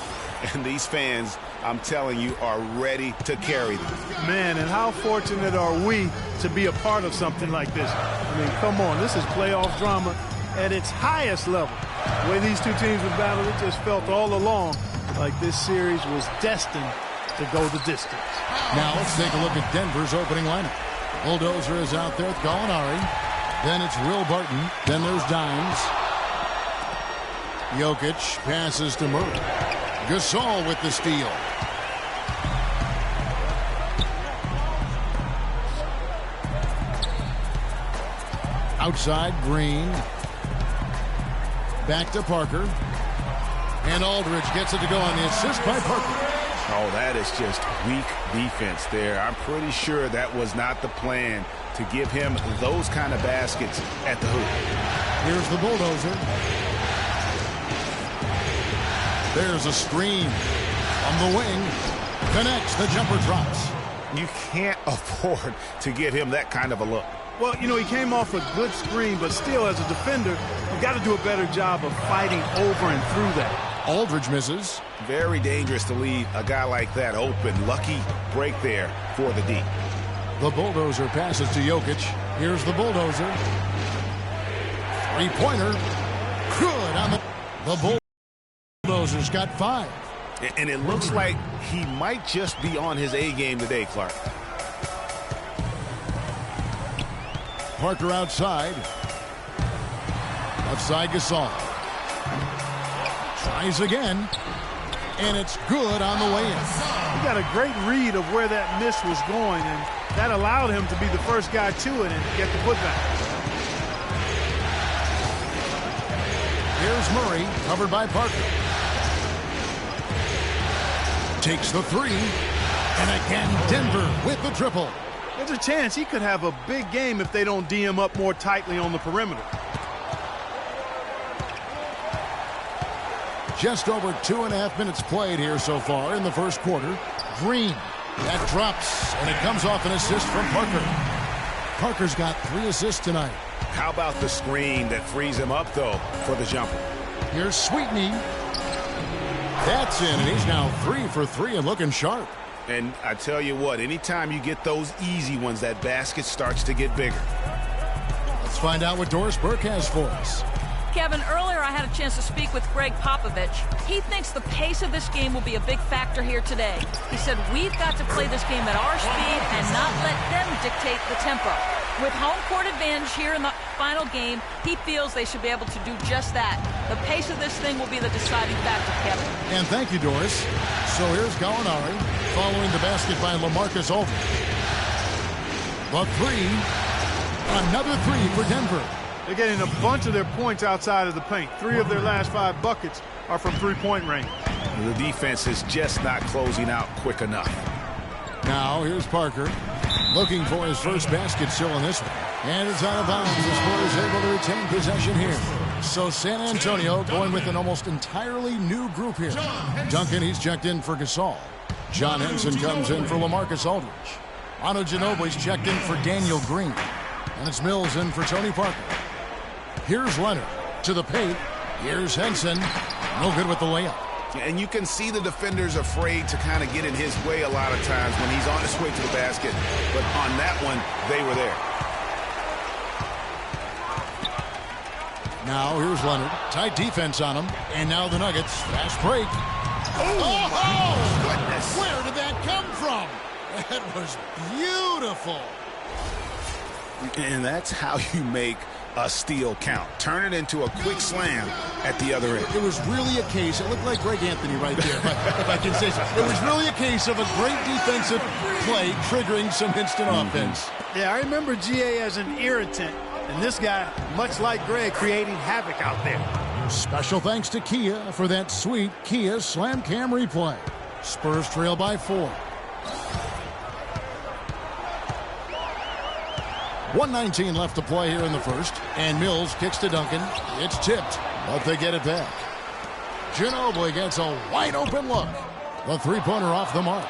And these fans, I'm telling you, are ready to carry them. Man, and how fortunate are we to be a part of something like this? I mean, come on, this is playoff drama at its highest level. The way these two teams have battled, it just felt all along like this series was destined to go the distance. Now let's take a look at Denver's opening lineup. Bulldozer is out there with Gallinari. Then it's Will Barton. Then there's Dimes. Jokic passes to Murray. Gasol with the steal. Outside, Green. Back to Parker. And Aldridge gets it to go on the assist by Parker. Oh, that is just weak defense there. I'm pretty sure that was not the plan to give him those kind of baskets at the hoop. Here's the Bulldozer. There's a screen on the wing. Connects. The jumper drops. You can't afford to give him that kind of a look. Well, you know, he came off a good screen, but still, as a defender, you got to do a better job of fighting over and through that. Aldridge misses. Very dangerous to leave a guy like that open. Lucky break there for the D. The Bulldozer passes to Jokic. Here's the Bulldozer. Three-pointer. Good on the Bulldozer's got 5. And it looks like he might just be on his A game today, Clark. Parker outside. Left side Gasol. Tries again. And it's good on the way in. He got a great read of where that miss was going, and that allowed him to be the first guy to it and get the putback. Here's Murray, covered by Parker. Takes the 3. And again, Denver with the triple. There's a chance he could have a big game if they don't D him up more tightly on the perimeter. Just over 2.5 minutes played here so far in the first quarter. Green. That drops, and it comes off an assist from Parker. Parker's got 3 assists tonight. How about the screen that frees him up, though, for the jumper? Here's Sweetney. That's in, and he's now 3 for 3 and looking sharp. And I tell you what, anytime you get those easy ones, that basket starts to get bigger. Let's find out what Doris Burke has for us. Kevin, earlier I had a chance to speak with Greg Popovich. He thinks the pace of this game will be a big factor here today. He said we've got to play this game at our speed and not let them dictate the tempo. With home court advantage here in the final game, he feels they should be able to do just that. The pace of this thing will be the deciding factor, Kevin. And thank you, Doris. So here's Gallinari following the basket by LaMarcus Aldridge. The 3. Another 3 for Denver. They're getting a bunch of their points outside of the paint. 3 of their last 5 buckets are from three-point range. The defense is just not closing out quick enough. Now here's Parker looking for his first basket still in this one. And it's out of bounds. The Spurs able to retain possession here. So San Antonio going with an almost entirely new group here. Duncan, he's checked in for Gasol. John Henson comes in for LaMarcus Aldridge. Manu Ginobili's checked in for Daniel Green. And it's Mills in for Tony Parker. Here's Leonard to the paint. Here's Henson. No good with the layup. And you can see the defenders afraid to kind of get in his way a lot of times when he's on his way to the basket. But on that one, they were there. Now here's Leonard. Tight defense on him. And now the Nuggets. Fast break. Oh, goodness. Where did that come from? That was beautiful. And that's how you make a steal count. Turn it into a quick slam at the other end. It was really a case, it looked like Greg Anthony right there, if I can say so. It was really a case of a great defensive play triggering some instant offense. Yeah, I remember GA as an irritant, and this guy, much like Greg, creating havoc out there. Special thanks to Kia for that sweet Kia Slam Cam replay. Spurs trail by 4. 1:19 left to play here in the first. And Mills kicks to Duncan. It's tipped, but they get it back. Ginobili gets a wide open look. The three-pointer off the mark.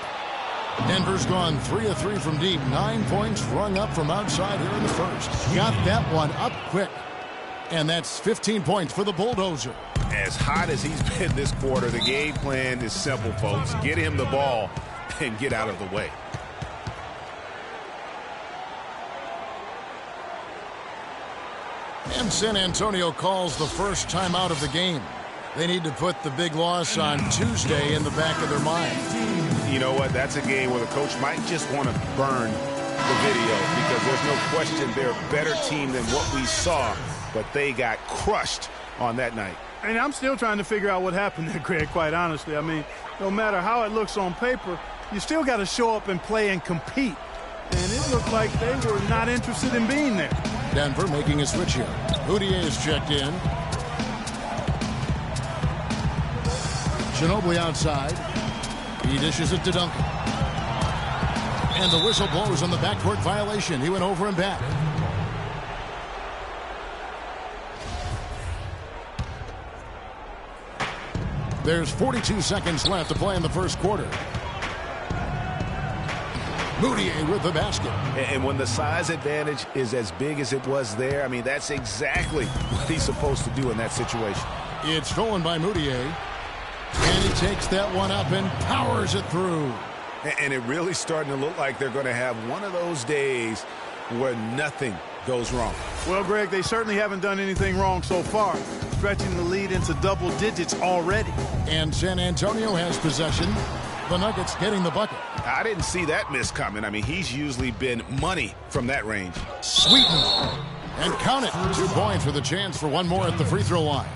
Denver's gone 3 of 3 from deep. 9 points rung up from outside here in the first. Got that one up quick. And that's 15 points for the Bulldozer. As hot as he's been this quarter, the game plan is simple, folks. Get him the ball and get out of the way. And San Antonio calls the first time out of the game. They need to put the big loss on Tuesday in the back of their mind. You know what? That's a game where the coach might just want to burn the video because there's no question they're a better team than what we saw, but they got crushed on that night. And I'm still trying to figure out what happened there, Greg, quite honestly. I mean, no matter how it looks on paper, you still got to show up and play and compete. And it looked like they were not interested in being there. Denver making a switch here. Houtier is checked in. Ginobili outside. He dishes it to Duncan. And the whistle blows on the backcourt violation. He went over and back. There's 42 seconds left to play in the first quarter. Houtier with the basket. And when the size advantage is as big as it was there, I mean, that's exactly what he's supposed to do in that situation. It's stolen by Houtier. And he takes that one up and powers it through. And it really starting to look like they're going to have one of those days where nothing goes wrong. Well, Greg, they certainly haven't done anything wrong so far, stretching the lead into double digits already. And San Antonio has possession. The Nuggets getting the bucket. I didn't see that miss coming. I mean, he's usually been money from that range. Sweeten. And count it. 2 points with a chance for one more at the free throw line.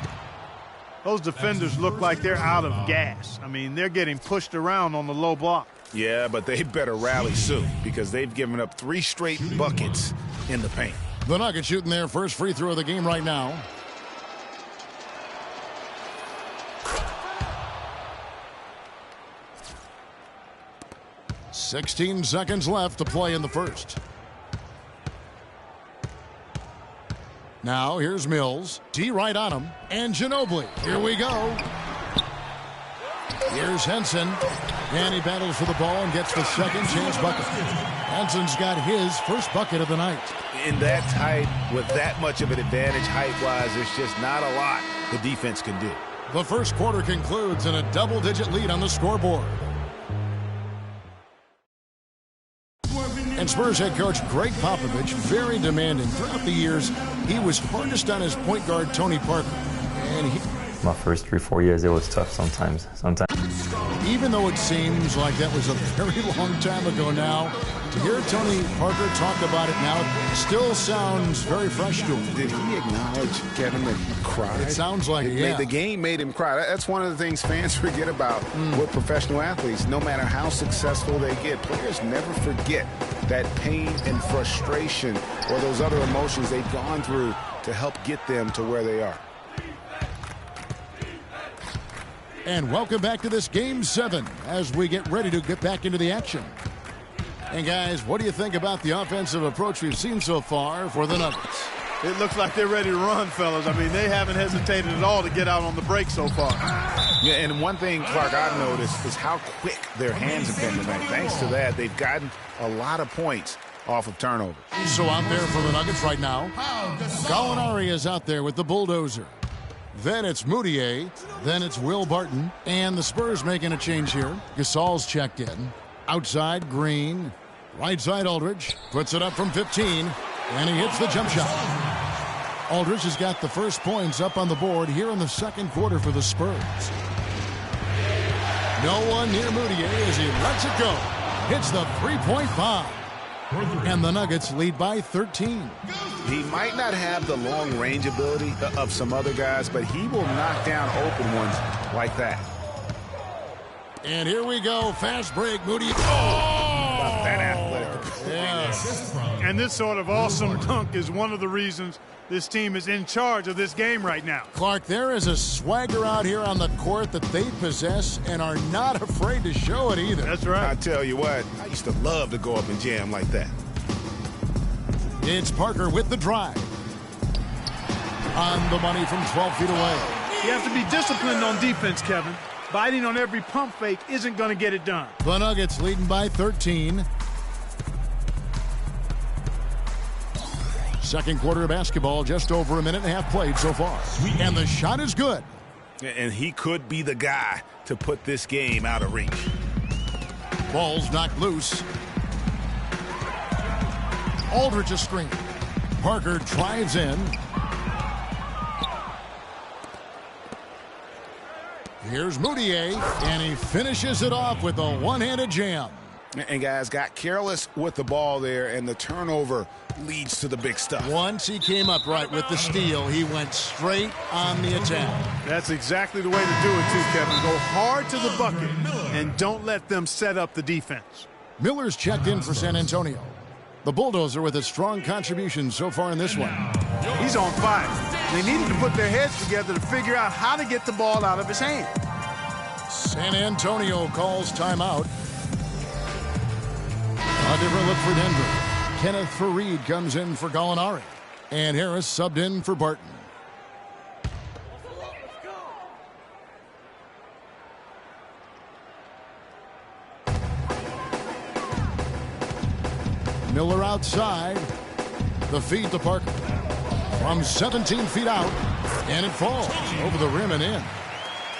Those defenders look like they're out of gas. I mean, they're getting pushed around on the low block. Yeah, but they better rally soon because they've given up 3 straight buckets in the paint. The Nuggets shooting their first free throw of the game right now. "16 seconds left to play in the first. Now here's Mills. D right on him. And Ginobili. Here we go. Here's Henson. And he battles for the ball and gets the second chance bucket. Henson's got his first bucket of the night. In that tight, with that much of an advantage height-wise, there's just not a lot the defense can do. The first quarter concludes in a double-digit lead on the scoreboard. And Spurs head coach Greg Popovich, very demanding. Throughout the years, he was hardest on his point guard, Tony Parker. And my first 3-4 years, it was tough sometimes. Even though it seems like that was a very long time ago now, to hear Tony Parker talk about it now still sounds very fresh to him. Did he acknowledge, Kevin, that he cried? It sounds like it, yeah. The game made him cry. That's one of the things fans forget about with professional athletes. No matter how successful they get, players never forget that pain and frustration or those other emotions they've gone through to help get them to where they are. And welcome back to this Game 7 as we get ready to get back into the action. And guys, what do you think about the offensive approach we've seen so far for the Nuggets? It looks like they're ready to run, fellas. I mean, they haven't hesitated at all to get out on the break so far. Yeah, and one thing, Clark, I've noticed is how quick their hands have been tonight. Thanks to that, they've gotten a lot of points off of turnover. So out there for the Nuggets right now, Gallinari is out there with the bulldozer. Then it's Moutier. Then it's Will Barton. And the Spurs making a change here. Gasol's checked in. Outside, Green. Right side, Aldridge. Puts it up from 15. And he hits the jump shot. Aldridge has got the first points up on the board here in the second quarter for the Spurs. No one near Moutier as he lets it go. Hits the three-point bomb. And the Nuggets lead by 13. He might not have the long-range ability of some other guys, but he will knock down open ones like that. And here we go. Fast break. Moutier. About that athletic. Yes. And this sort of awesome dunk is one of the reasons this team is in charge of this game right now. Clark, there is a swagger out here on the court that they possess and are not afraid to show it either. That's right. I tell you what, I used to love to go up and jam like that. It's Parker with the drive. On the money from 12 feet away. You have to be disciplined on defense, Kevin. Biting on every pump fake isn't going to get it done. The Nuggets leading by 13. Second quarter of basketball, just over a minute and a half played so far. And the shot is good. And he could be the guy to put this game out of reach. Ball's knocked loose. Aldridge a screen. Parker drives in. Here's Moutier, and he finishes it off with a one-handed jam. And guys got careless with the ball there, and the turnover leads to the big stuff. Once he came up right with the steal, he went straight on the attack. That's exactly the way to do it too, Kevin. Go hard to the bucket and don't let them set up the defense. Miller's checked in for San Antonio. The Bulldozer with a strong contribution so far in this one. He's on fire. They needed to put their heads together to figure out how to get the ball out of his hand. San Antonio calls timeout. A different look for Denver. Kenneth Faried comes in for Gallinari. And Harris subbed in for Barton. Miller outside. The feed to Parker. From 17 feet out. And it falls over the rim and in.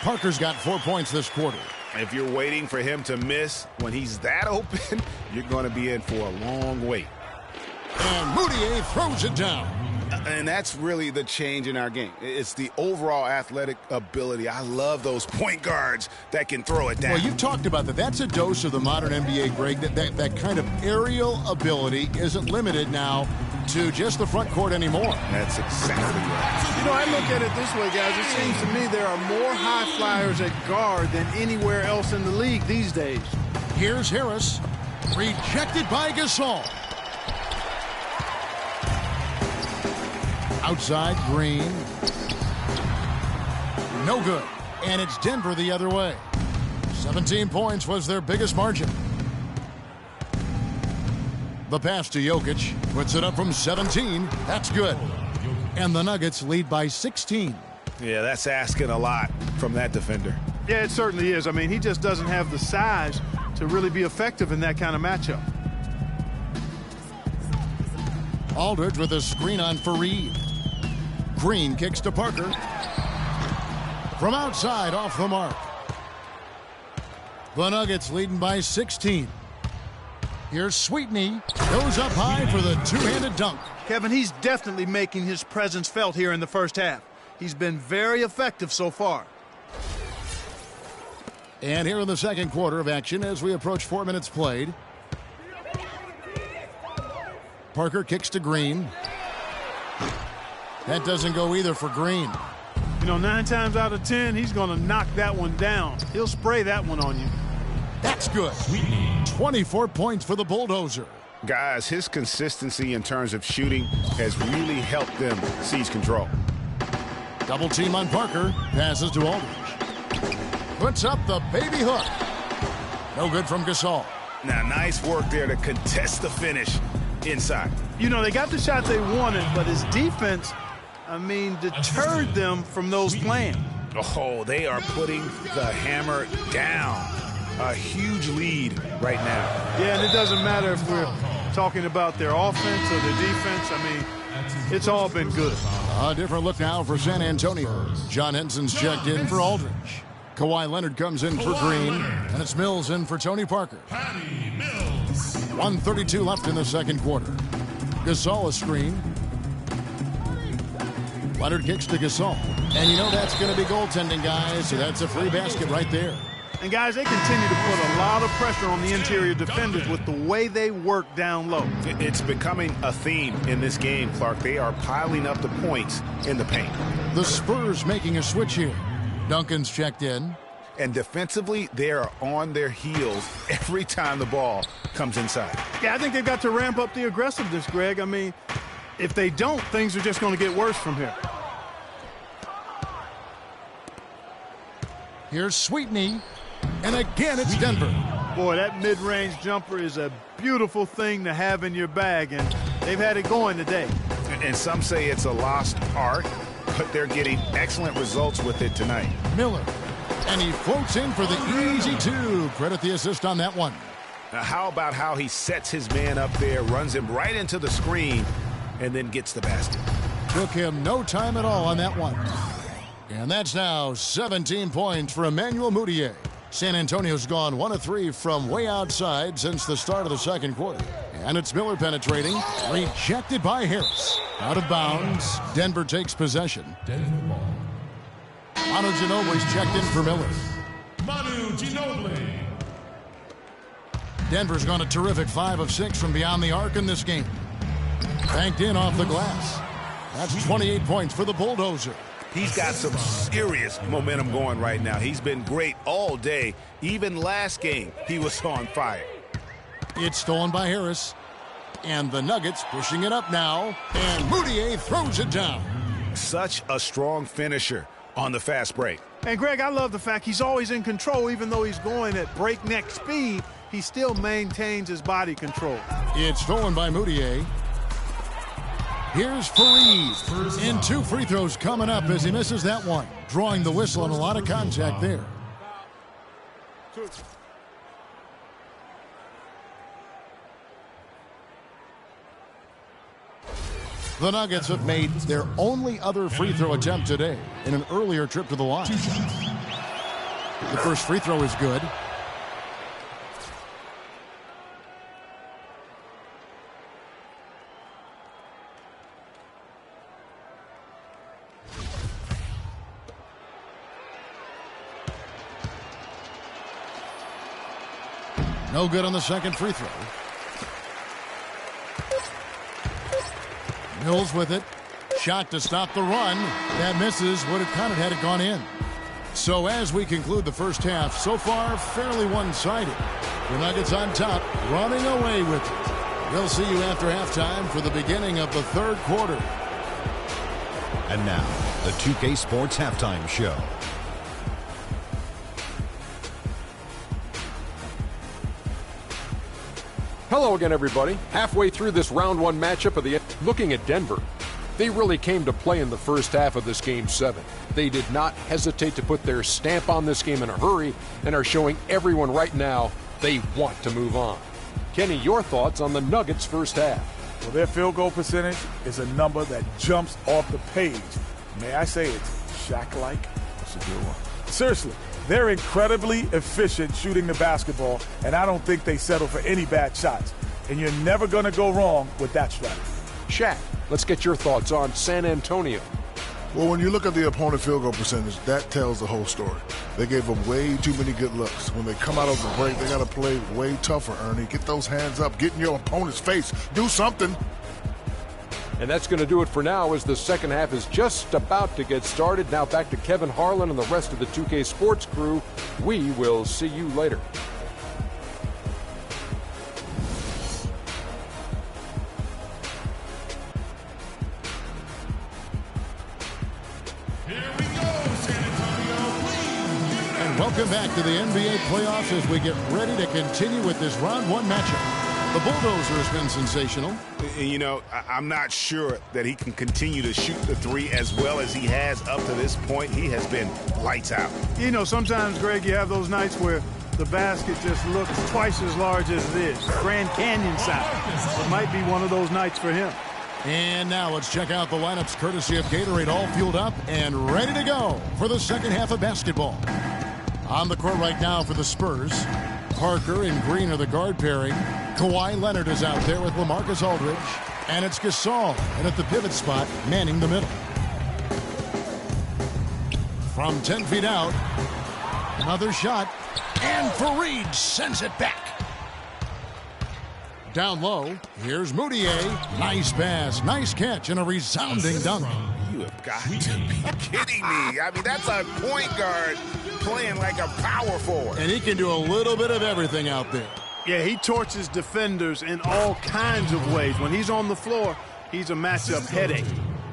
Parker's got 4 points this quarter. If you're waiting for him to miss when he's that open, you're going to be in for a long wait. And Moutier throws it down. And that's really the change in our game. It's the overall athletic ability. I love those point guards that can throw it down. Well, you've talked about that. That's a dose of the modern NBA, Greg. That kind of aerial ability isn't limited now to just the front court anymore. That's exactly right. You know, I look at it this way, guys. It seems to me there are more high flyers at guard than anywhere else in the league these days. Here's Harris. Rejected by Gasol. Outside, Green. No good. And it's Denver the other way. 17 points was their biggest margin. The pass to Jokic. Puts it up from 17. That's good. And the Nuggets lead by 16. Yeah, that's asking a lot from that defender. Yeah, it certainly is. I mean, he just doesn't have the size to really be effective in that kind of matchup. Aldridge with a screen on Faried. Green kicks to Parker. From outside, off the mark. The Nuggets leading by 16. Here's Sweetney. Goes up high for the two-handed dunk. Kevin, he's definitely making his presence felt here in the first half. He's been very effective so far. And here in the second quarter of action as we approach 4 minutes played. Parker kicks to Green. That doesn't go either for Green. You know, 9 times out of 10, he's going to knock that one down. He'll spray that one on you. That's good. 24 points for the Bulldozer. Guys, his consistency in terms of shooting has really helped them seize control. Double team on Parker. Passes to Aldridge. Puts up the baby hook. No good from Gasol. Now, nice work there to contest the finish inside. You know, they got the shot they wanted, but his defense, deterred them from those plans. Oh, they are putting the hammer down. A huge lead right now. Yeah, and it doesn't matter if we're talking about their offense or their defense. It's all been good. A different look now for San Antonio. John Henson's checked in for Aldridge. Kawhi Leonard comes in for Green, and it's Mills in for Tony Parker. 1:32 left in the second quarter. Gasol a screen. Leonard kicks to Gasol. And you know that's going to be goaltending, guys, so that's a free basket right there. And, guys, they continue to put a lot of pressure on the interior defenders with the way they work down low. It's becoming a theme in this game, Clark. They are piling up the points in the paint. The Spurs making a switch here. Duncan's checked in. And defensively, they are on their heels every time the ball comes inside. Yeah, I think they've got to ramp up the aggressiveness, Greg. If they don't, things are just going to get worse from here. Here's Sweetney. And again, it's Denver. Boy, that mid-range jumper is a beautiful thing to have in your bag, and they've had it going today. And some say it's a lost art, but they're getting excellent results with it tonight. Miller. And he floats in for the easy two. Credit the assist on that one. Now, how about how he sets his man up there, runs him right into the screen, and then gets the basket. Took him no time at all on that one. And that's now 17 points for Emmanuel Mudiay. San Antonio's gone 1 of 3 from way outside since the start of the second quarter. And it's Miller penetrating. Rejected by Harris. Out of bounds. Denver takes possession. Manu Ginobili's checked in for Miller. Manu Ginobili. Denver's gone a terrific 5 of 6 from beyond the arc in this game. Banked in off the glass. That's 28 points for the Bulldozer. He's got some serious momentum going right now. He's been great all day. Even last game, he was on fire. It's stolen by Harris. And the Nuggets pushing it up now. And Mudiay throws it down. Such a strong finisher on the fast break. And, Greg, I love the fact he's always in control. Even though he's going at breakneck speed, he still maintains his body control. It's stolen by Mudiay. Here's Fareed. And 2 free throws coming up as he misses that one. Drawing the whistle and a lot of contact there. The Nuggets have made their only other free throw attempt today in an earlier trip to the line. The first free throw is good. No good on the second free throw. Mills with it. Shot to stop the run. That misses. Would have counted had it gone in. So as we conclude the first half, so far fairly one-sided. The Nuggets on top, running away with it. We'll see you after halftime for the beginning of the third quarter. And now, the 2K Sports Halftime Show. Hello again, everybody. Halfway through this round 1 matchup of the looking at Denver. They really came to play in the first half of this Game 7. They did not hesitate to put their stamp on this game in a hurry and are showing everyone right now they want to move on. Kenny, your thoughts on the Nuggets' first half? Well, their field goal percentage is a number that jumps off the page. May I say it's Shaq-like? That's a good one. Seriously, they're incredibly efficient shooting the basketball, and I don't think they settle for any bad shots. And you're never going to go wrong with that strategy. Shaq, let's get your thoughts on San Antonio. Well, when you look at the opponent field goal percentage, that tells the whole story. They gave them way too many good looks. When they come out of the break, they got to play way tougher, Ernie. Get those hands up. Get in your opponent's face. Do something. And that's going to do it for now as the second half is just about to get started. Now back to Kevin Harlan and the rest of the 2K Sports crew. We will see you later. Welcome back to the NBA playoffs as we get ready to continue with this round 1 matchup. The bulldozer has been sensational. And, you know, I'm not sure that he can continue to shoot the three as well as he has up to this point. He has been lights out. You know, sometimes, Greg, you have those nights where the basket just looks twice as large as it is. Grand Canyon size. It might be one of those nights for him. And now let's check out the lineups courtesy of Gatorade, all fueled up and ready to go for the second half of basketball. On the court right now for the Spurs, Parker and Green are the guard pairing. Kawhi Leonard is out there with LaMarcus Aldridge. And it's Gasol, and at the pivot spot, manning the middle. From 10 feet out, another shot, and Fareed sends it back. Down low, here's Moutier. Nice pass, nice catch, and a resounding dunk. You have got to be kidding me. I mean, that's a point guard playing like a power forward. And he can do a little bit of everything out there. Yeah, he torches defenders in all kinds of ways. When he's on the floor, he's a matchup headache.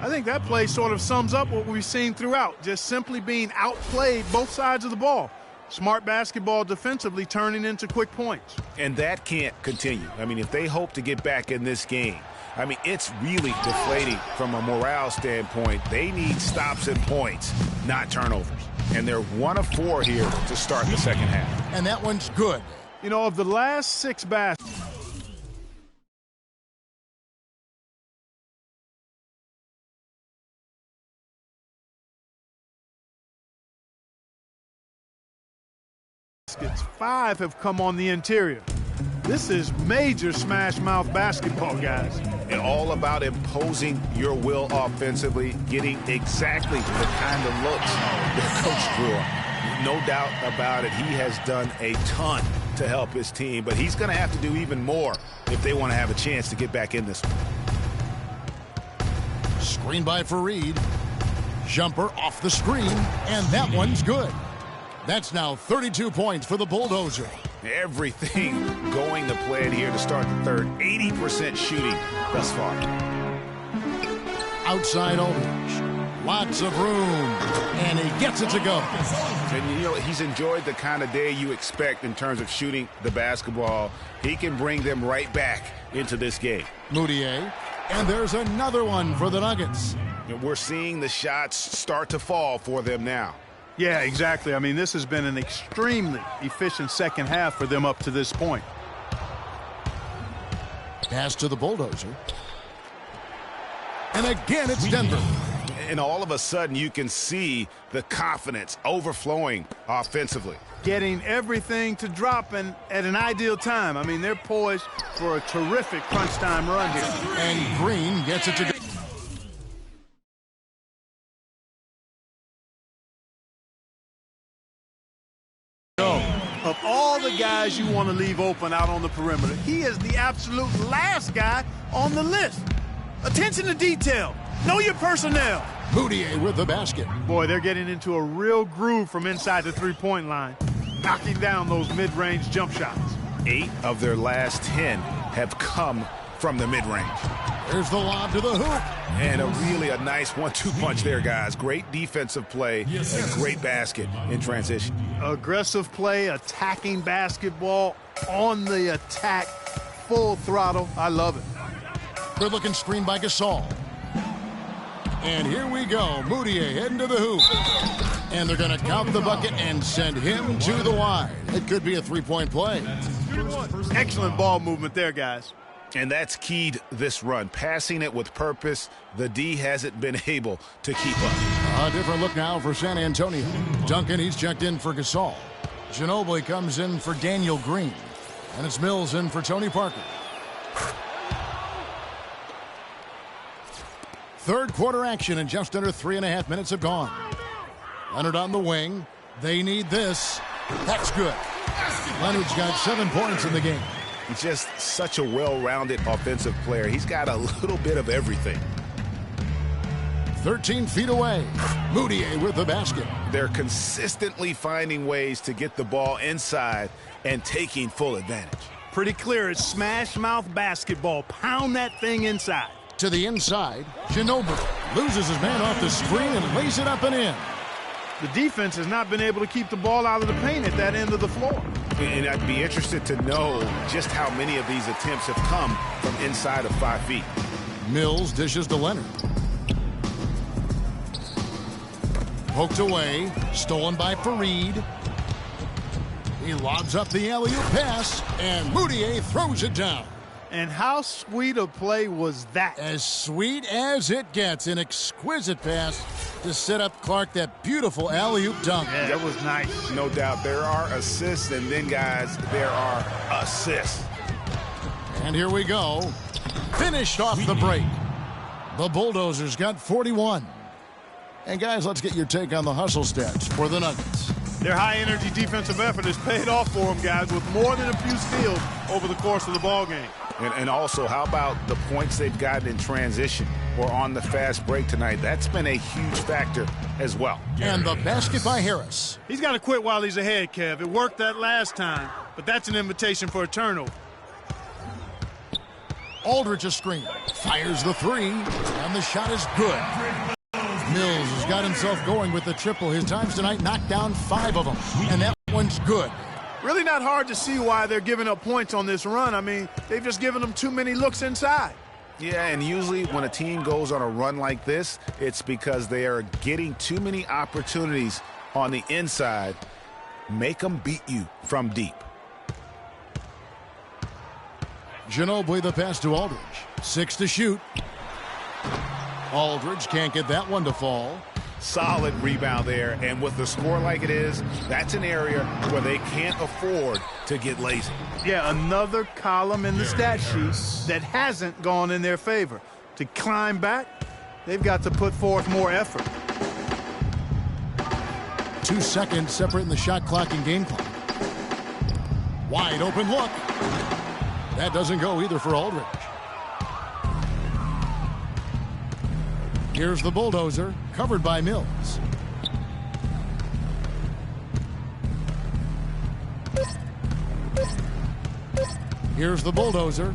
I think that play sort of sums up what we've seen throughout, just simply being outplayed both sides of the ball. Smart basketball defensively turning into quick points. And that can't continue. I mean, if they hope to get back in this game, I mean, it's really deflating from a morale standpoint. They need stops and points, not turnovers. And they're 1 of 4 here to start the second half. And that one's good. You know, of the last 6 baskets, baskets, 5 have come on the interior. This is major smash mouth basketball, guys. And all about imposing your will offensively, getting exactly the kind of looks that Coach drew up. No doubt about it, he has done a ton to help his team, but he's going to have to do even more if they want to have a chance to get back in this one. Screen by Fareed. Jumper off the screen, and that one's good. That's now 32 points for the Bulldozer. Everything going to plan here to start the third. 80% shooting thus far. Outside Aldridge. Lots of room. And he gets it to go. And, you know, he's enjoyed the kind of day you expect in terms of shooting the basketball. He can bring them right back into this game. Moutier. And there's another one for the Nuggets. And we're seeing the shots start to fall for them now. Yeah, exactly. I mean, this has been an extremely efficient second half for them up to this point. Pass to the Bulldozer. And again, it's Denver. And all of a sudden, you can see the confidence overflowing offensively. Getting everything to drop and at an ideal time. I mean, they're poised for a terrific crunch time run here. And Green gets it to go. Of all the guys you want to leave open out on the perimeter, he is the absolute last guy on the list. Attention to detail. Know your personnel. Moutier with the basket. Boy, they're getting into a real groove from inside the three-point line, knocking down those mid-range jump shots. 8 of their last 10 have come from the mid-range. There's the lob to the hoop. And a nice 1-2 punch there, guys. Great defensive play and great basket in transition. Aggressive play, attacking basketball, on the attack, full throttle. I love it. Good looking screen by Gasol. And here we go. Moutier heading to the hoop. And they're going to count the bucket and send him to the wide. It could be a three-point play. Excellent ball movement there, guys. And that's keyed this run. Passing it with purpose, the D hasn't been able to keep up. A different look now for San Antonio. Duncan, he's checked in for Gasol. Ginobili comes in for Daniel Green. And it's Mills in for Tony Parker. Third quarter action, and just under 3.5 minutes have gone. Leonard on the wing. They need this. That's good. Leonard's got 7 points in the game. He's just such a well-rounded offensive player. He's got a little bit of everything. 13 feet away. Moutier with the basket. They're consistently finding ways to get the ball inside and taking full advantage. Pretty clear. It's smash mouth basketball. Pound that thing inside. To the inside. Ginobili loses his man off the screen and lays it up and in. The defense has not been able to keep the ball out of the paint at that end of the floor. And I'd be interested to know just how many of these attempts have come from inside of 5 feet. Mills dishes to Leonard. Poked away, stolen by Fareed. He lobs up the alley-oop pass, and Moutier throws it down. And how sweet a play was that? As sweet as it gets. An exquisite pass to set up Clark that beautiful alley-oop dunk. Yeah, that was nice. No doubt. There are assists, and then, guys, there are assists. And here we go. Finished off the break. The Bulldozers got 41. And, guys, let's get your take on the hustle stats for the Nuggets. Their high-energy defensive effort has paid off for them, guys, with more than a few steals over the course of the ballgame. And also, how about the points they've gotten in transition or on the fast break tonight? That's been a huge factor as well. And the basket by Harris. He's got to quit while he's ahead, Kev. It worked that last time, but that's an invitation for a turnover. Aldridge a screen. Fires the three, and the shot is good. Mills has got himself going with the triple. His times tonight knocked down 5 of them, and that one's good. Really not hard to see why they're giving up points on this run. I mean, they've just given them too many looks inside. Yeah, and usually when a team goes on a run like this, it's because they are getting too many opportunities on the inside. Make them beat you from deep. Ginobili the pass to Aldridge. 6 to shoot. Aldridge can't get that one to fall. Solid rebound there, and with the score like it is, that's an area where they can't afford to get lazy. Yeah, another column in the stat sheet that hasn't gone in their favor. To climb back, they've got to put forth more effort. 2 seconds separating the shot clock and game clock. Wide open look. That doesn't go either for Aldridge. Here's the Bulldozer, covered by Mills. Here's the Bulldozer.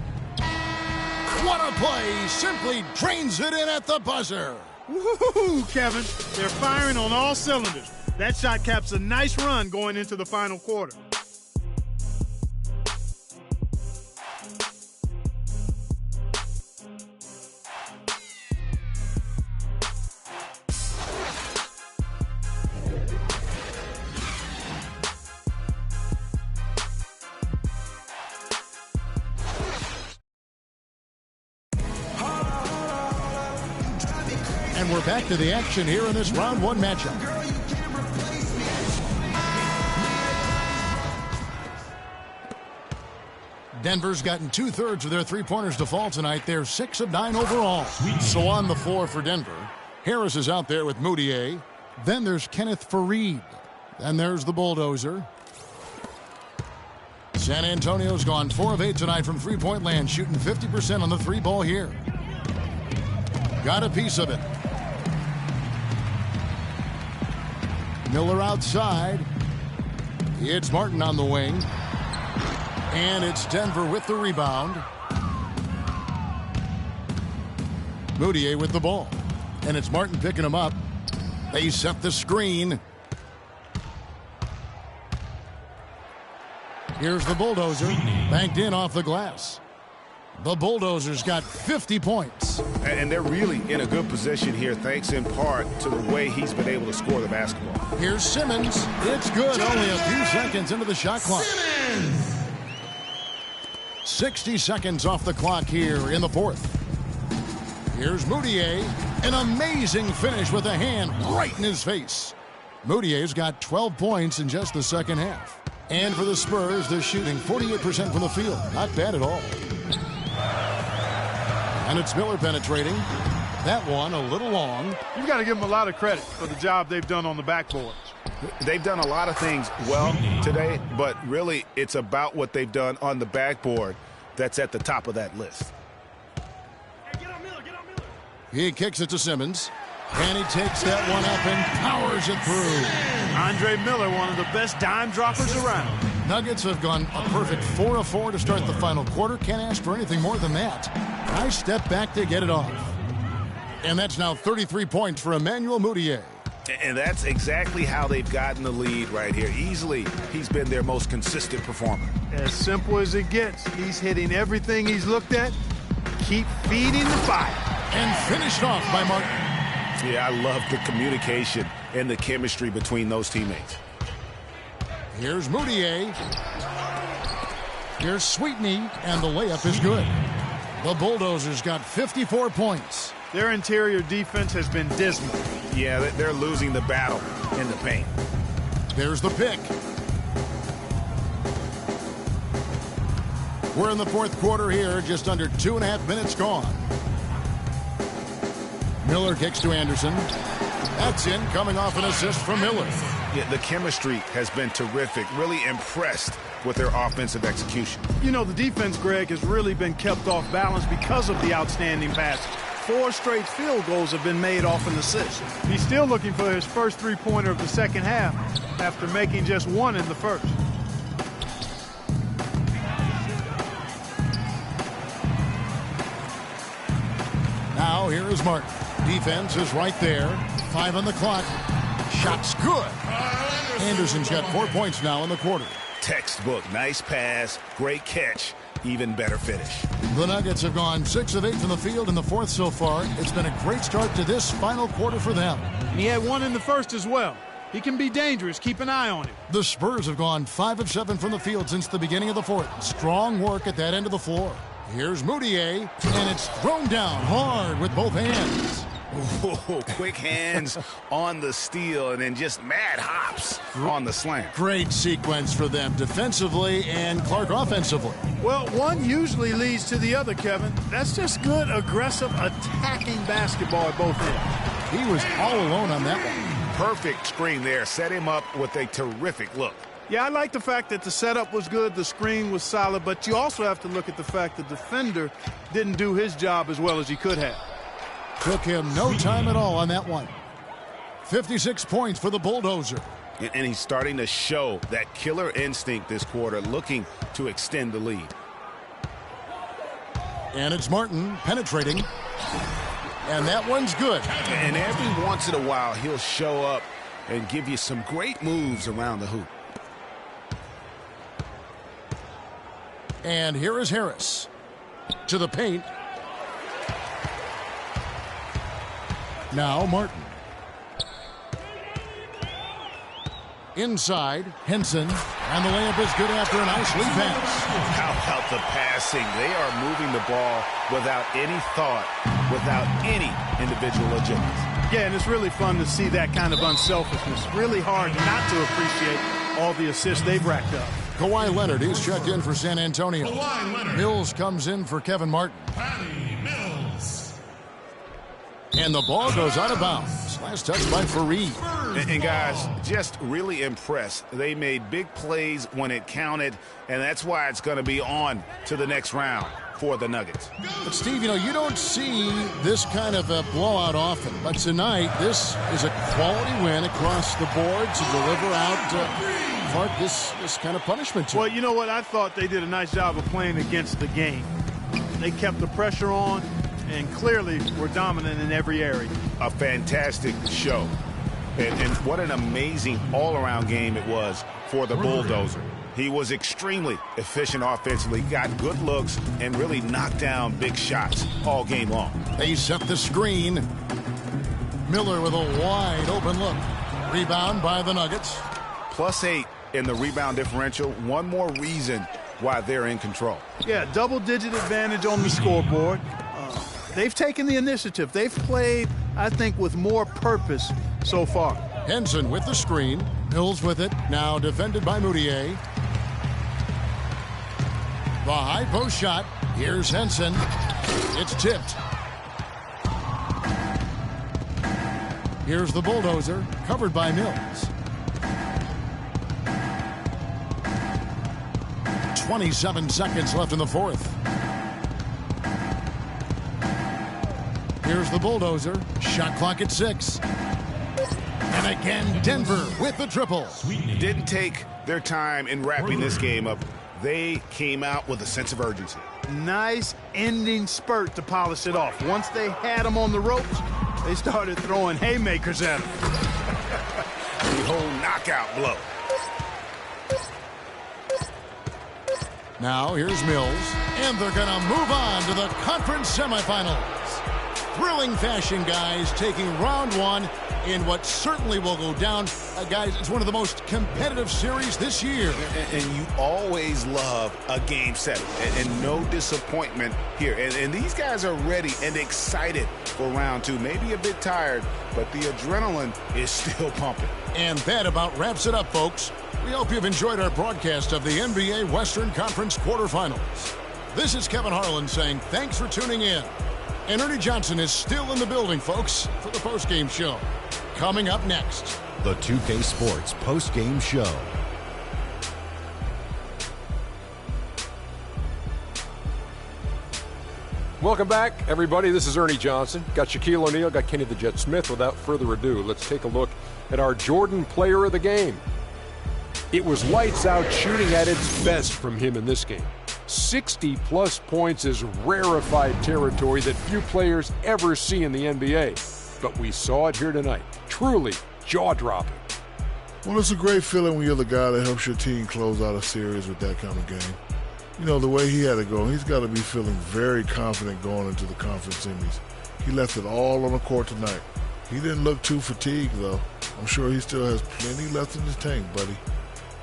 What a play! Simply drains it in at the buzzer. Woo-hoo-hoo, Kevin. They're firing on all cylinders. That shot caps a nice run going into the final quarter. And we're back to the action here in this round 1 matchup. Denver's gotten 2/3 of their three-pointers to fall tonight. They're 6 of 9 overall. So on the floor for Denver, Harris is out there with Moutier. Then there's Kenneth Fareed. Then there's the Bulldozer. San Antonio's gone 4 of 8 tonight from three-point land, shooting 50% on the 3-ball here. Got a piece of it. Miller outside. It's Martin on the wing. And it's Denver with the rebound. Moutier with the ball. And it's Martin picking him up. They set the screen. Here's the Bulldozer. Banked in off the glass. The Bulldozers got 50 points. And they're really in a good position here, thanks in part to the way he's been able to score the basketball. Here's Simmons. It's good. Only a few seconds into the shot clock. Simmons! 60 seconds off the clock here in the 4th. Here's Moutier. An amazing finish with a hand right in his face. Moutier's got 12 points in just the second half. And for the Spurs, they're shooting 48% from the field. Not bad at all. And it's Miller penetrating. That one a little long. You've got to give them a lot of credit for the job they've done on the backboard. They've done a lot of things well today, but really it's about what they've done on the backboard that's at the top of that list. Hey, get on Miller. He kicks it to Simmons. And he takes that one up and powers it through. Andre Miller, one of the best dime droppers around. Nuggets have gone a perfect 4 of 4 to start the final quarter. Can't ask for anything more than that. Nice step back to get it off. And that's now 33 points for Emmanuel Moutier. And that's exactly how they've gotten the lead right here. Easily, he's been their most consistent performer. As simple as it gets. He's hitting everything he's looked at. Keep feeding the fire. And finished off by Martin. Yeah, I love the communication and the chemistry between those teammates. Here's Moutier. Here's Sweetney, and the layup is good. The Bulldozers got 54 points. Their interior defense has been dismal. Yeah, they're losing the battle in the paint. There's the pick. We're in the fourth quarter here, just under 2.5 minutes gone. Miller kicks to Anderson. That's in, coming off an assist from Miller. Yeah, the chemistry has been terrific. Really impressed with their offensive execution. You know, the defense, Greg, has really been kept off balance because of the outstanding passes. 4 straight field goals have been made off an assist. He's still looking for his first three-pointer of the second half after making just one in the first. Now here is Martin. Defense is right there. 5 on the clock. Shot's good. Anderson's got 4 points now in the quarter. Textbook. Nice pass. Great catch. Even better finish. The Nuggets have gone 6 of 8 from the field in the fourth so far. It's been a great start to this final quarter for them. He had 1 in the first as well. He can be dangerous. Keep an eye on him. The Spurs have gone 5 of 7 from the field since the beginning of the fourth. Strong work at that end of the floor. Here's Moutier, and it's thrown down hard with both hands. Oh, quick hands on the steal, and then just mad hops on the slam. Great sequence for them defensively and Clark offensively. Well, one usually leads to the other, Kevin. That's just good, aggressive, attacking basketball at both ends. He was all alone on that one. Perfect screen there. Set him up with a terrific look. Yeah, I like the fact that the setup was good, the screen was solid, but you also have to look at the fact the defender didn't do his job as well as he could have. Took him no time at all on that one. 56 points for the Bulldozer. And he's starting to show that killer instinct this quarter, looking to extend the lead. And it's Martin penetrating. And that one's good. And every once in a while, he'll show up and give you some great moves around the hoop. And here is Harris. To the paint. Now Martin. Inside, Henson. And the layup is good after a nice lead pass. How about the passing? They are moving the ball without any thought, without any individual agendas. Yeah, and it's really fun to see that kind of unselfishness. Really hard not to appreciate all the assists they've racked up. Kawhi Leonard is checked in for San Antonio. Mills comes in for Kevin Martin. Mills. And the ball goes out of bounds. Last touch by Fareed. And guys, just really impressed. They made big plays when it counted, and that's why it's going to be on to the next round for the Nuggets. But Steve, you know, you don't see this kind of a blowout often. But tonight, this is a quality win across the board to deliver out Clark this kind of punishment to him. Well, you know what? I thought they did a nice job of playing against the game. They kept the pressure on and clearly were dominant in every area. A fantastic show. And what an amazing all-around game it was for the Bulldozer. He was extremely efficient offensively, got good looks, and really knocked down big shots all game long. They set the screen. Miller with a wide open look. Rebound by the Nuggets. +8 in the rebound differential. One more reason why they're in control. Yeah, double-digit advantage on the scoreboard. They've taken the initiative. They've played, I think, with more purpose so far. Henson with the screen. Mills with it. Now defended by Moutier. The high post shot. Here's Henson. It's tipped. Here's the Bulldozer. Covered by Mills. 27 seconds left in the fourth. Here's the Bulldozer. Shot clock at 6. And again, Denver with the triple. Didn't take their time in wrapping this game up. They came out with a sense of urgency. Nice ending spurt to polish it off. Once they had them on the ropes, they started throwing haymakers at them. cold knockout blow. Now here's Mills, and they're going to move on to the conference semifinals. Thrilling fashion, guys, taking round one in what certainly will go down. Guys, it's one of the most competitive series this year. And you always love a game 7, and no disappointment here. And these guys are ready and excited for round 2. Maybe a bit tired, but the adrenaline is still pumping. And that about wraps it up, folks. We hope you've enjoyed our broadcast of the NBA Western Conference quarterfinals. This is Kevin Harlan saying thanks for tuning in. And Ernie Johnson is still in the building, folks, for the postgame show. Coming up next, the 2K Sports postgame show. Welcome back, everybody. This is Ernie Johnson. Got Shaquille O'Neal, got Kenny the Jet Smith. Without further ado, let's take a look at our Jordan player of the game. It was lights out shooting at its best from him in this game. 60-plus points is rarefied territory that few players ever see in the NBA. But we saw it here tonight. Truly jaw-dropping. Well, it's a great feeling when you're the guy that helps your team close out a series with that kind of game. You know, the way he had it go, he's got to be feeling very confident going into the conference semis. He left it all on the court tonight. He didn't look too fatigued, though. I'm sure he still has plenty left in his tank, buddy.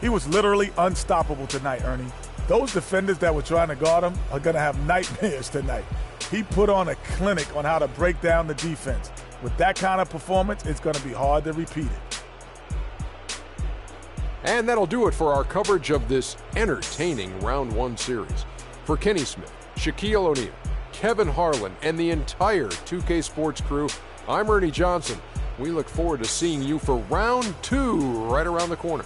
He was literally unstoppable tonight, Ernie. Those defenders that were trying to guard him are going to have nightmares tonight. He put on a clinic on how to break down the defense. With that kind of performance, it's going to be hard to repeat it. And that'll do it for our coverage of this entertaining Round 1 series. For Kenny Smith, Shaquille O'Neal, Kevin Harlan, and the entire 2K Sports crew, I'm Ernie Johnson. We look forward to seeing you for Round 2 right around the corner.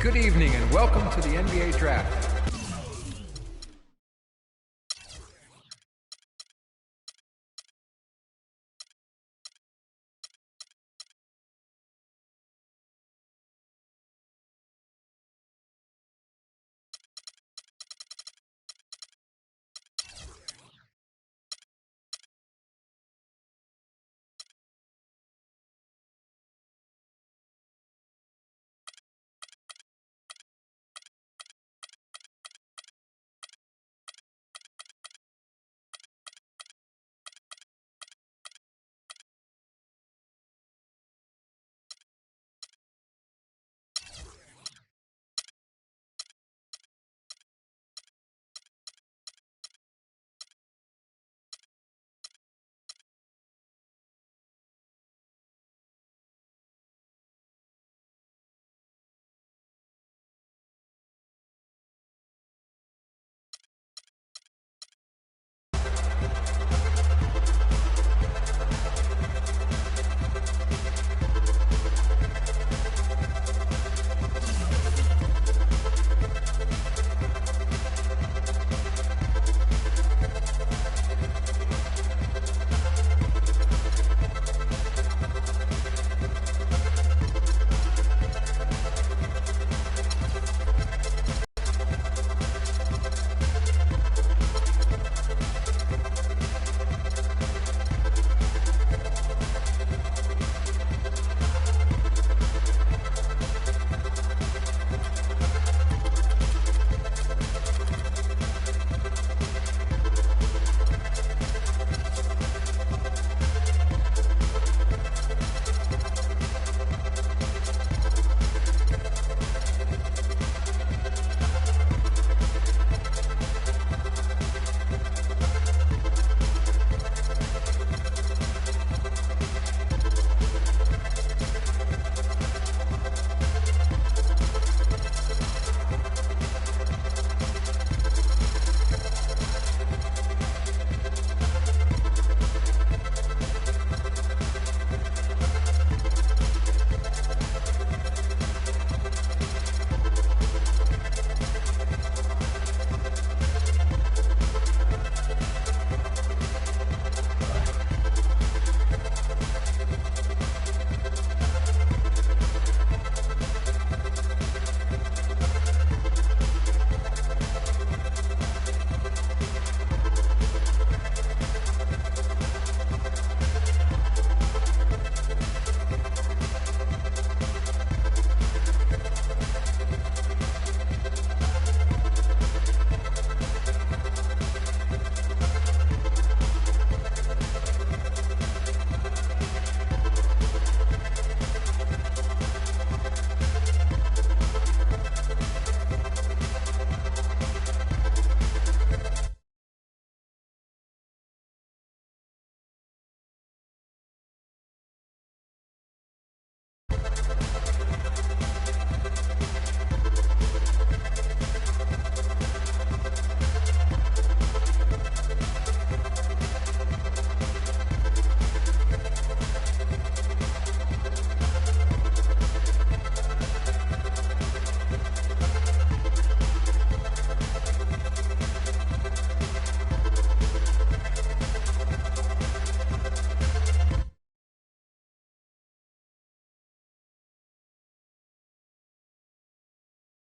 Good evening and welcome to the NBA Draft.